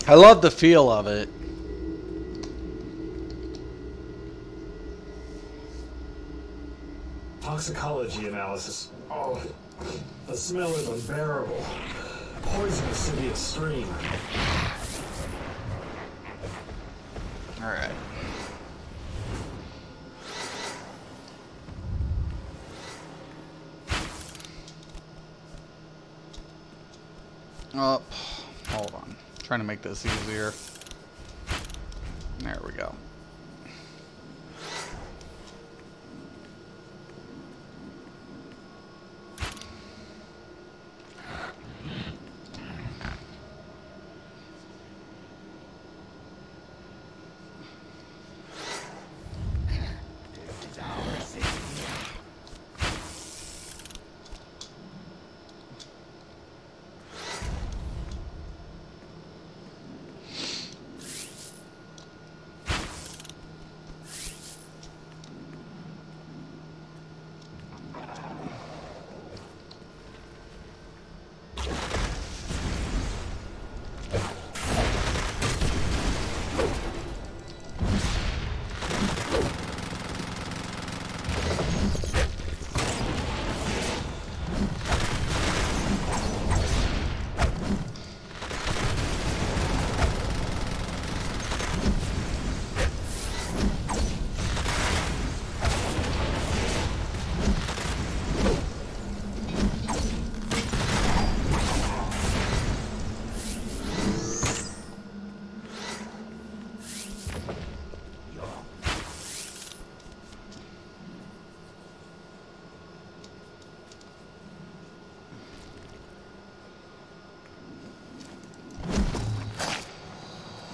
I love the feel of it. Toxicology analysis. Oh, the smell is unbearable. Poisonous to the extreme. All right. Oh, hold on. Trying to make this easier. There we go.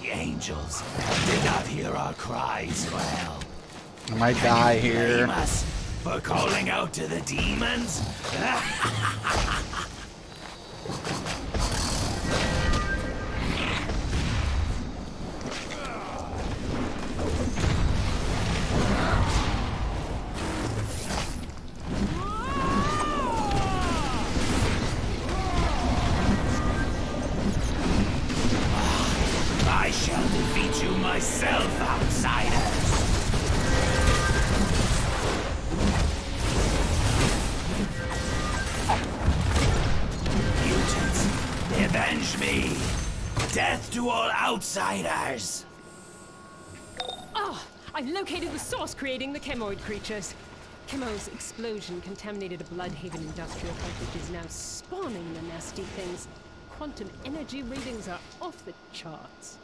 Angels did not hear our cries for help. I might die here. Blame us for calling out to the demons? I shall defeat you myself, outsiders. Mutants, avenge me! Death to all outsiders! Ah! I've located the source creating the chemoid creatures. Chemo's explosion contaminated a Bloodhaven industrial hub, which is now spawning the nasty things. Quantum energy readings are off the charts.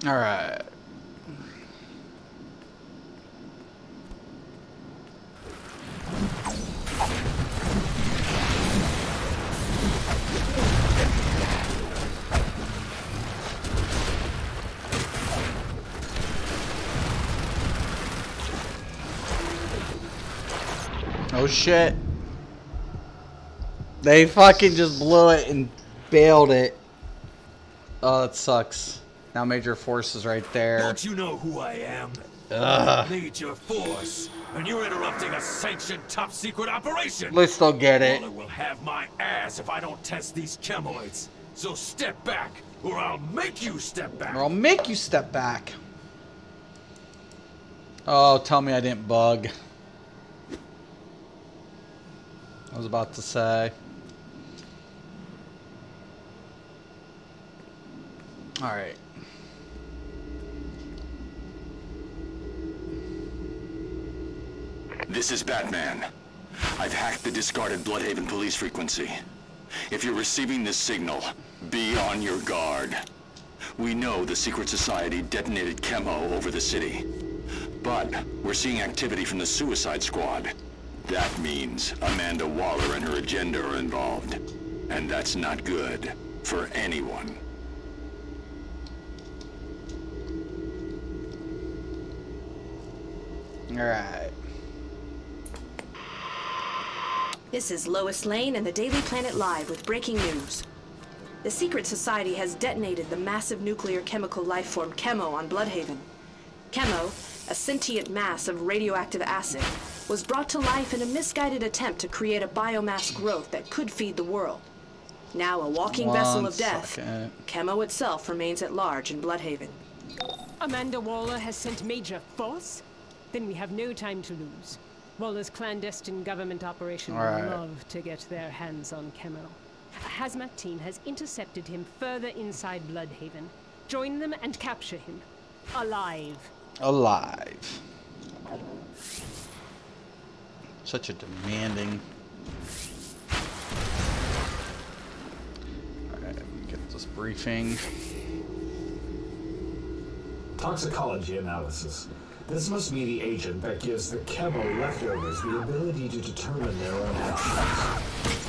All right. Oh shit. They fucking just blew it and bailed it. Oh, that sucks. Now Major Force is right there. Don't you know who I am? Ugh. Major Force, and you're interrupting a sanctioned top-secret operation. Let's still get it. Waller will have my ass if I don't test these chemoids. So step back, or I'll make you step back. Or I'll make you step back. Oh, tell me I didn't bug. I was about to say. Alright. This is Batman. I've hacked the discarded Bloodhaven police frequency. If you're receiving this signal, be on your guard. We know the secret society detonated chemo over the city. But we're seeing activity from the Suicide Squad. That means Amanda Waller and her agenda are involved. And that's not good for anyone. Alright. This is Lois Lane and the Daily Planet Live with breaking news. The secret society has detonated the massive nuclear chemical life form Chemo on Bloodhaven. Chemo, a sentient mass of radioactive acid, was brought to life in a misguided attempt to create a biomass growth that could feed the world. Now a walking vessel of death, Chemo itself remains at large in Bloodhaven. Amanda Waller has sent Major Force? Then we have no time to lose. Waller's clandestine government operation would love to get their hands on Chemo. A hazmat team has intercepted him further inside Bloodhaven. Join them and capture him. Alive. Alive. Such a demanding. Alright, let me get this briefing. Toxicology analysis. This must be the agent that gives the chemo leftovers the ability to determine their own actions.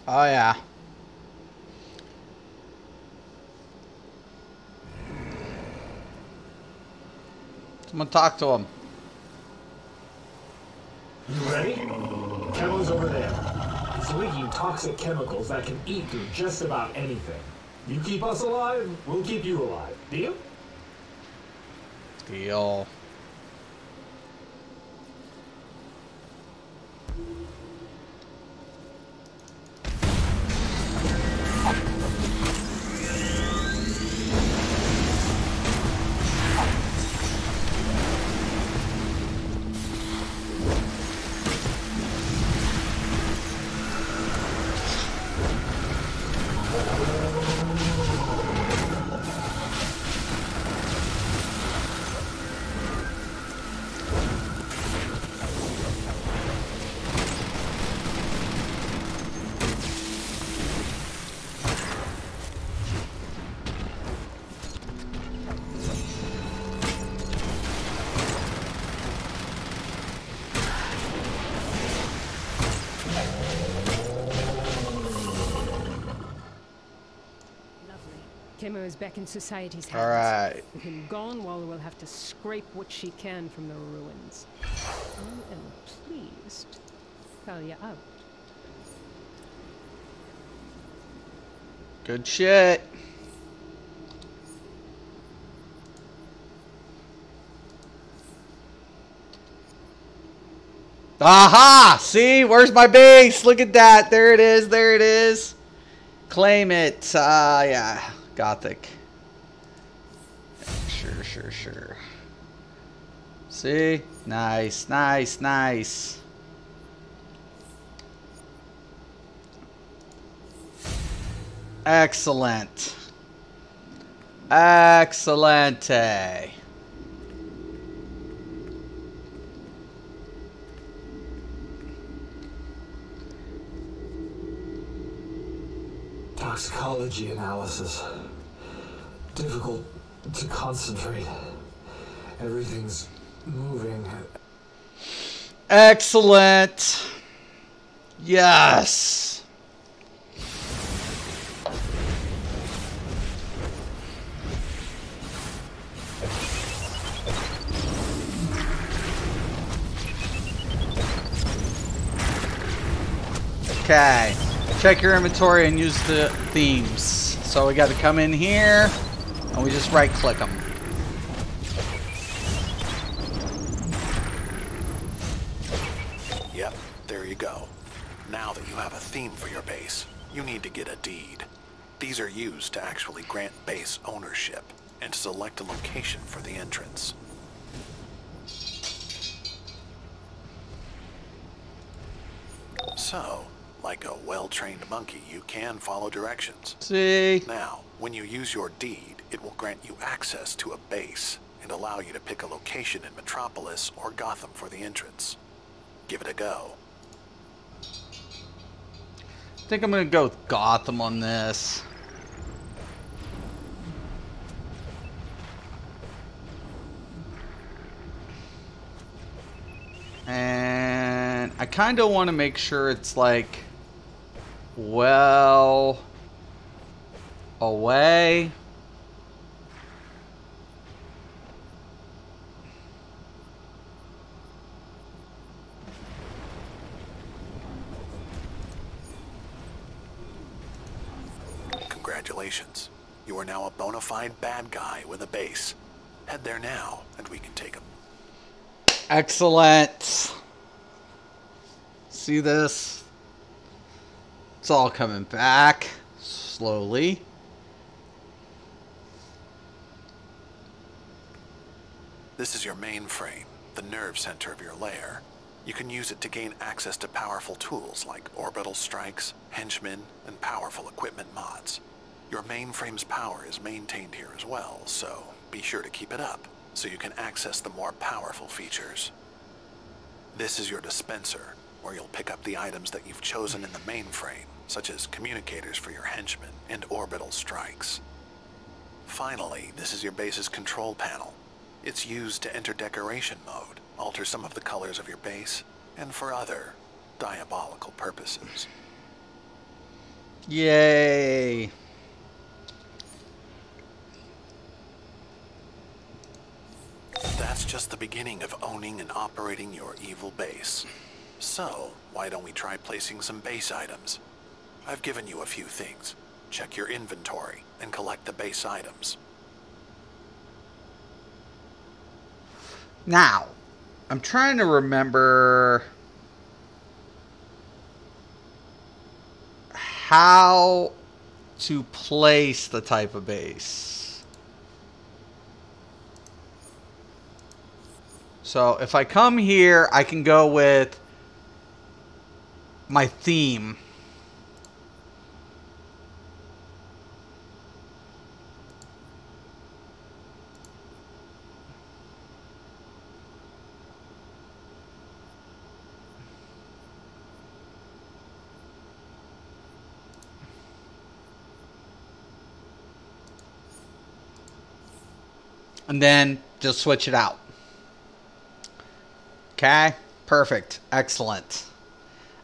Oh yeah. Someone talk to him. You ready? Chemo's over there. It's leaking toxic chemicals that can eat through just about anything. You keep us alive, we'll keep you alive. Deal? Deal. is back in society's hands. All right. With him gone, Waller will have to scrape what she can from the ruins. I am pleased. Talia out. Good shit. Aha! See? Where's my base? Look at that. There it is. There it is. Claim it. Yeah. Gothic. Sure. See? Nice. Excellent. Excellente. Toxicology analysis. Difficult to concentrate. Everything's moving. Excellent. Yes. Okay. Check your inventory and use the themes. So we got to come in here and we just right click them. Yep, there you go. Now that you have a theme for your base, you need to get a deed. These are used to actually grant base ownership and to select a location for the entrance. So, like a well-trained monkey, you can follow directions. See? Now, when you use your deed, it will grant you access to a base and allow you to pick a location in Metropolis or Gotham for the entrance. Give it a go. I think I'm going to go with Gotham on this. And I kind of want to make sure it's like well away. Congratulations. You are now a bona fide bad guy with a base. Head there now, and we can take him. Excellent. See this? It's all coming back slowly. This is your mainframe, the nerve center of your lair. You can use it to gain access to powerful tools like orbital strikes, henchmen, and powerful equipment mods. Your mainframe's power is maintained here as well, so be sure to keep it up so you can access the more powerful features. This is your dispenser, where you'll pick up the items that you've chosen in the mainframe, such as communicators for your henchmen and orbital strikes. Finally, this is your base's control panel. It's used to enter decoration mode, alter some of the colors of your base, and for other diabolical purposes. Yay! That's just the beginning of owning and operating your evil base. So, why don't we try placing some base items? I've given you a few things. Check your inventory and collect the base items. Now, I'm trying to remember how to place the type of base. So if I come here, I can go with my theme. And then just switch it out. Okay, perfect, excellent,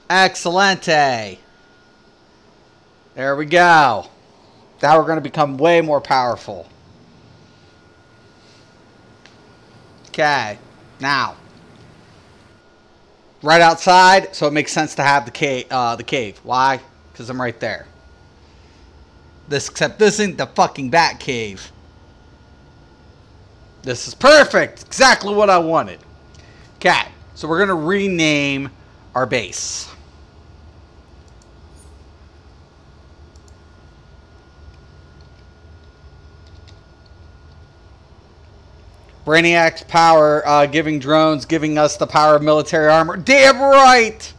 excellente. There we go. Now we're going to become way more powerful. Okay. Now. Right outside, so it makes sense to have the cave. Why? Because I'm right there. Except this isn't the fucking bat cave. This is perfect. Exactly what I wanted. Okay. So we're going to rename our base. Brainiac's power, giving drones, giving us the power of military armor. Damn right!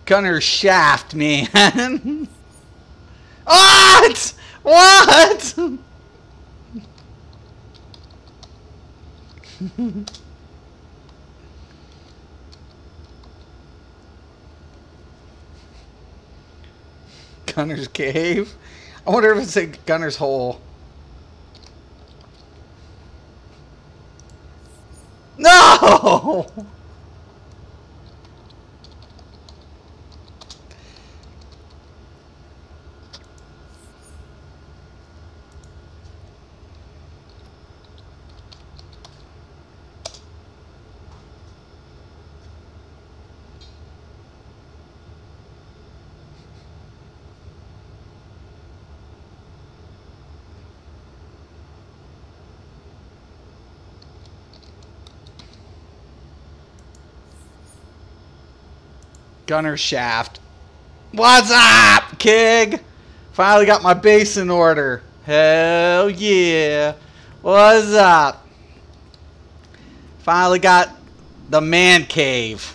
Gunner shaft, man. What? What? Gunner's cave? I wonder if it's a Gunner's hole. No! Gunner shaft. What's up, Kig? Finally got my base in order. Hell yeah. What's up? Finally got the man cave.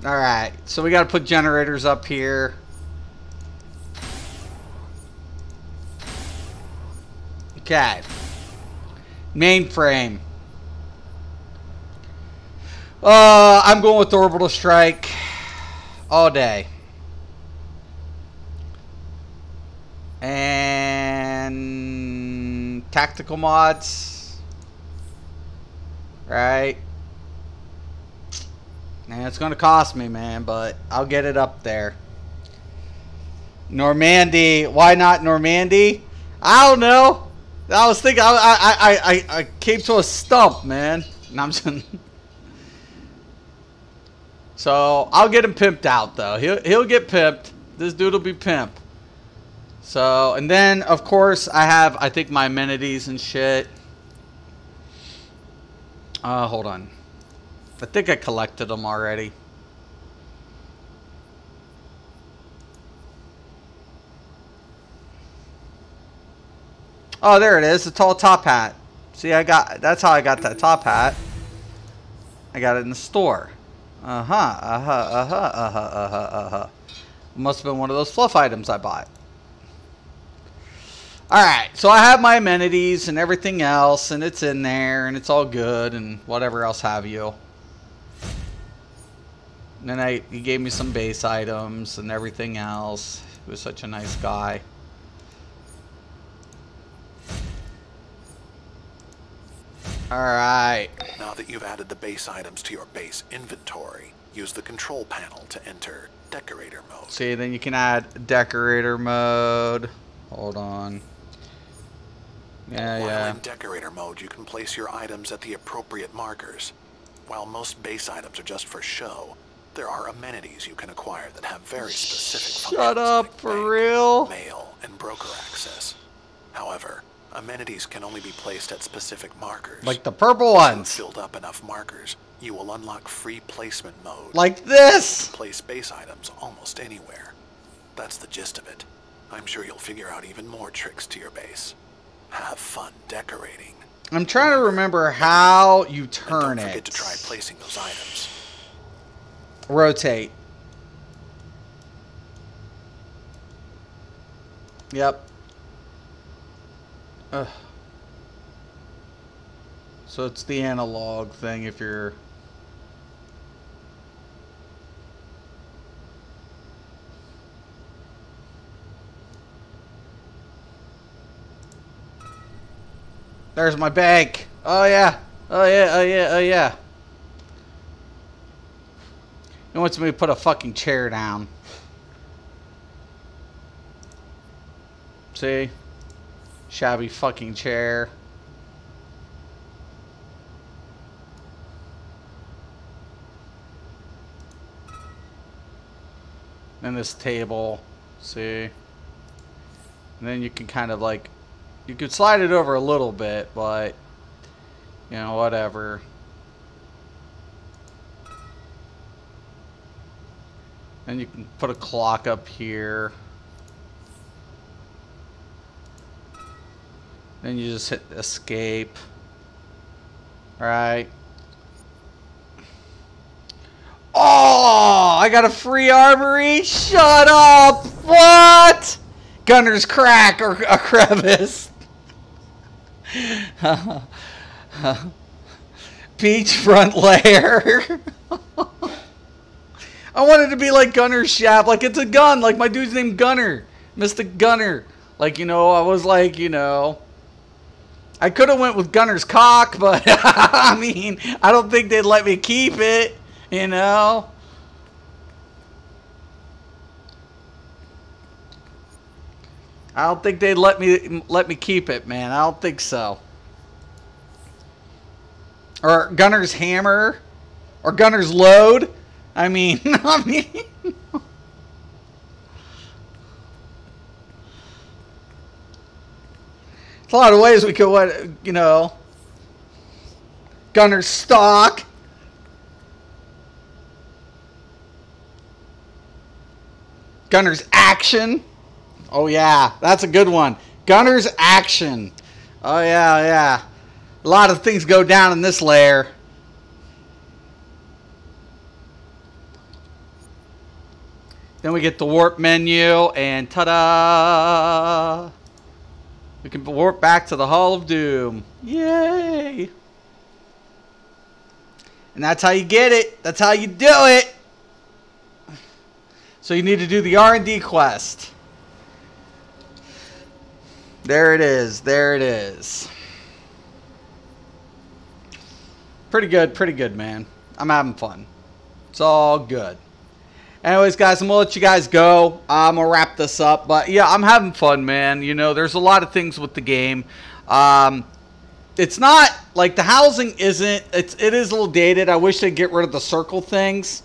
Alright, so we got to put generators up here. Okay. Mainframe. I'm going with orbital strike all day. And tactical mods. Right. And it's going to cost me, man, but I'll get it up there. Normandy. Why not Normandy? I don't know. I was thinking, I came to a stump, man. And I'm just... So, I'll get him pimped out, though. He'll get pimped. This dude will be pimp. So, and then, of course, I think, my amenities and shit. Hold on. I think I collected them already. Oh, there it is. The tall top hat. See, that's how I got that top hat. I got it in the store. Must have been one of those fluff items I bought. Alright, so I have my amenities and everything else, and it's in there, and it's all good, and whatever else have you. And then he gave me some base items and everything else. He was such a nice guy. Alright. Now that you've added the base items to your base inventory, use the control panel to enter decorator mode. See, then you can add decorator mode. Hold on. While in decorator mode, you can place your items at the appropriate markers. While most base items are just for show, there are amenities you can acquire that have very specific functions. Shut up, like for bank, real? mail, and broker access. However, amenities can only be placed at specific markers. Like the purple ones. Once you've filled up enough markers, you will unlock free placement mode. Like this! You can place base items almost anywhere. That's the gist of it. I'm sure you'll figure out even more tricks to your base. Have fun decorating. I'm trying to remember how you turn it. Don't forget to try placing those items. Rotate. Yep. Ugh. So it's the analog thing if you're... There's my bank. Oh yeah. Oh yeah. Oh yeah. Oh yeah. He wants me to put a fucking chair down. See? Shabby fucking chair. And this table. See? And then you can kind of like, you could slide it over a little bit, but you know, whatever. Then you can put a clock up here. Then you just hit escape. Right. Oh, I got a free armory? Shut up! What? Gunner's crack or a crevice. Beachfront lair. I wanted to be like Gunner's shaft, like it's a gun, like my dude's named Gunner, Mr. Gunner. Like, you know, I was like, you know, I could have went with Gunner's cock, but I mean, I don't think they'd let me keep it, you know. I don't think they'd let me keep it, man. I don't think so. Or Gunner's hammer, or Gunner's load. I mean, there's a lot of ways we could, you know. Gunner's stock. Gunner's action. Oh yeah, that's a good one. Gunner's action. Oh yeah, yeah. A lot of things go down in this layer. Then we get the warp menu, and ta-da! We can warp back to the Hall of Doom. Yay! And that's how you get it. That's how you do it. So you need to do the R&D quest. There it is. There it is. Pretty good, man. I'm having fun. It's all good. Anyways, guys, I'm going to let you guys go. I'm going to wrap this up. But, yeah, I'm having fun, man. You know, there's a lot of things with the game. It's not, like, the housing isn't, it is a little dated. I wish they'd get rid of the circle things.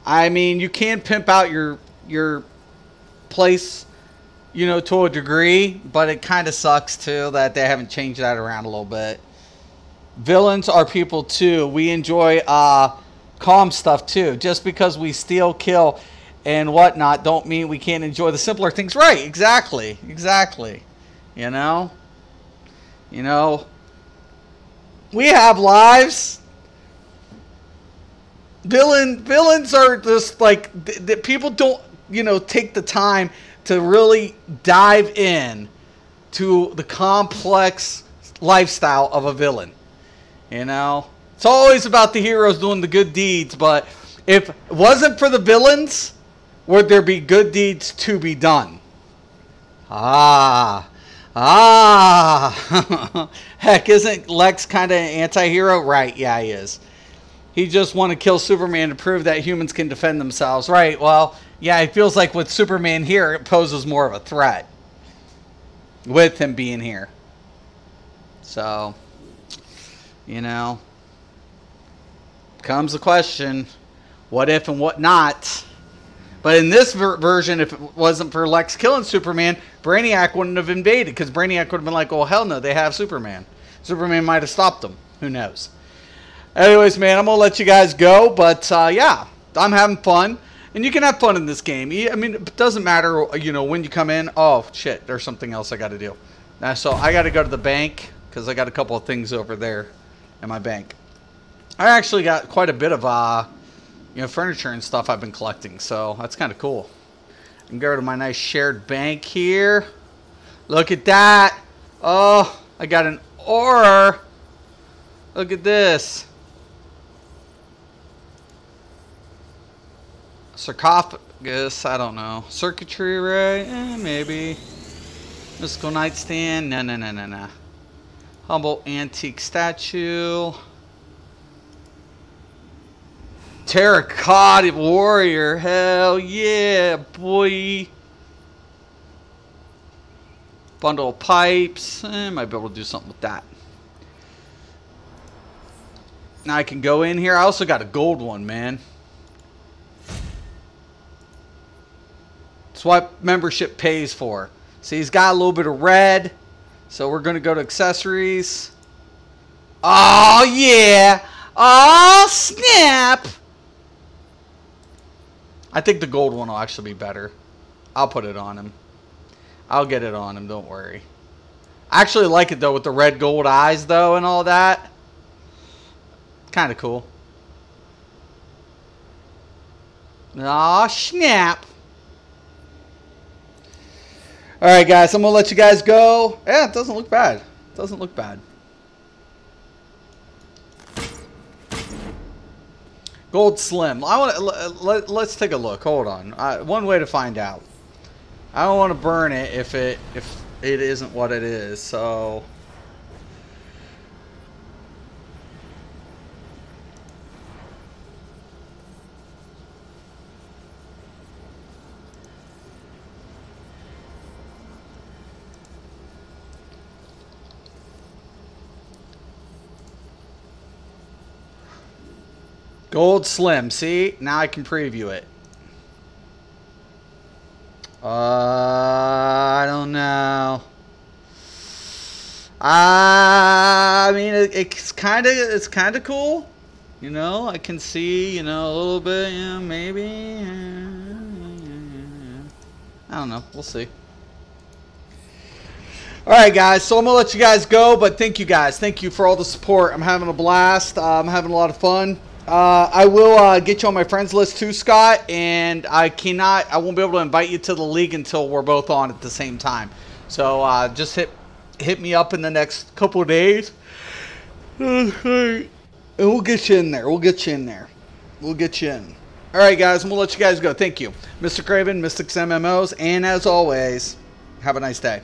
I mean, you can pimp out your place, you know, to a degree. But it kind of sucks, too, that they haven't changed that around a little bit. Villains are people, too. We enjoy, calm stuff too. Just because we steal, kill, and whatnot don't mean we can't enjoy the simpler things. Right, exactly. You know, we have lives. Villains are just like people don't, you know, take the time to really dive in to the complex lifestyle of a villain. You know, it's always about the heroes doing the good deeds, but if it wasn't for the villains, would there be good deeds to be done? Heck, isn't Lex kind of an anti-hero? Right, yeah, he is. He just want to kill Superman to prove that humans can defend themselves. Right, well, yeah, it feels like with Superman here, it poses more of a threat with him being here. So, you know, comes the question, what if and what not? But in this version, if it wasn't for Lex killing Superman, Brainiac wouldn't have invaded, because Brainiac would have been like, oh, hell no, they have Superman. Superman might have stopped them. Who knows? Anyways, man, I'm going to let you guys go, but yeah, I'm having fun. And you can have fun in this game. I mean, it doesn't matter, you know, when you come in. Oh, shit, there's something else I got to do. Now, so I got to go to the bank, because I got a couple of things over there in my bank. I actually got quite a bit of, you know, furniture and stuff I've been collecting, so that's kind of cool. I can go to my nice shared bank here. Look at that. Oh, I got an aura. Look at this. Sarcophagus, I don't know. Circuitry, right? Maybe. Mystical nightstand. No. Humble antique statue. Terracotta warrior. Hell yeah, boy. Bundle of pipes. Might be able to do something with that. Now I can go in here. I also got a gold one, man. That's what membership pays for. See, he's got a little bit of red. So we're going to go to accessories. Oh, yeah. Oh, snap. I think the gold one will actually be better. I'll put it on him. I'll get it on him, don't worry. I actually like it, though, with the red gold eyes, though, and all that. Kind of cool. Aw, snap. Alright, guys, I'm going to let you guys go. Yeah, it doesn't look bad. It doesn't look bad. Gold Slim. Let's take a look. Hold on. One way to find out. I don't want to burn it if it isn't what it is. So Gold Slim. See? Now I can preview it. I don't know. I mean, it's kind of cool. You know, I can see, you know, a little bit, you know, maybe. I don't know. We'll see. Alright, guys. So I'm going to let you guys go, but thank you, guys. Thank you for all the support. I'm having a blast. I'm having a lot of fun. I will get you on my friends list too, Scott, and I won't be able to invite you to the league until we're both on at the same time. So just hit me up in the next couple of days, and we'll get you in there. We'll get you in there. We'll get you in. All right, guys, and we'll let you guys go. Thank you, Mr. Craven, Mystics MMOs, and as always, have a nice day.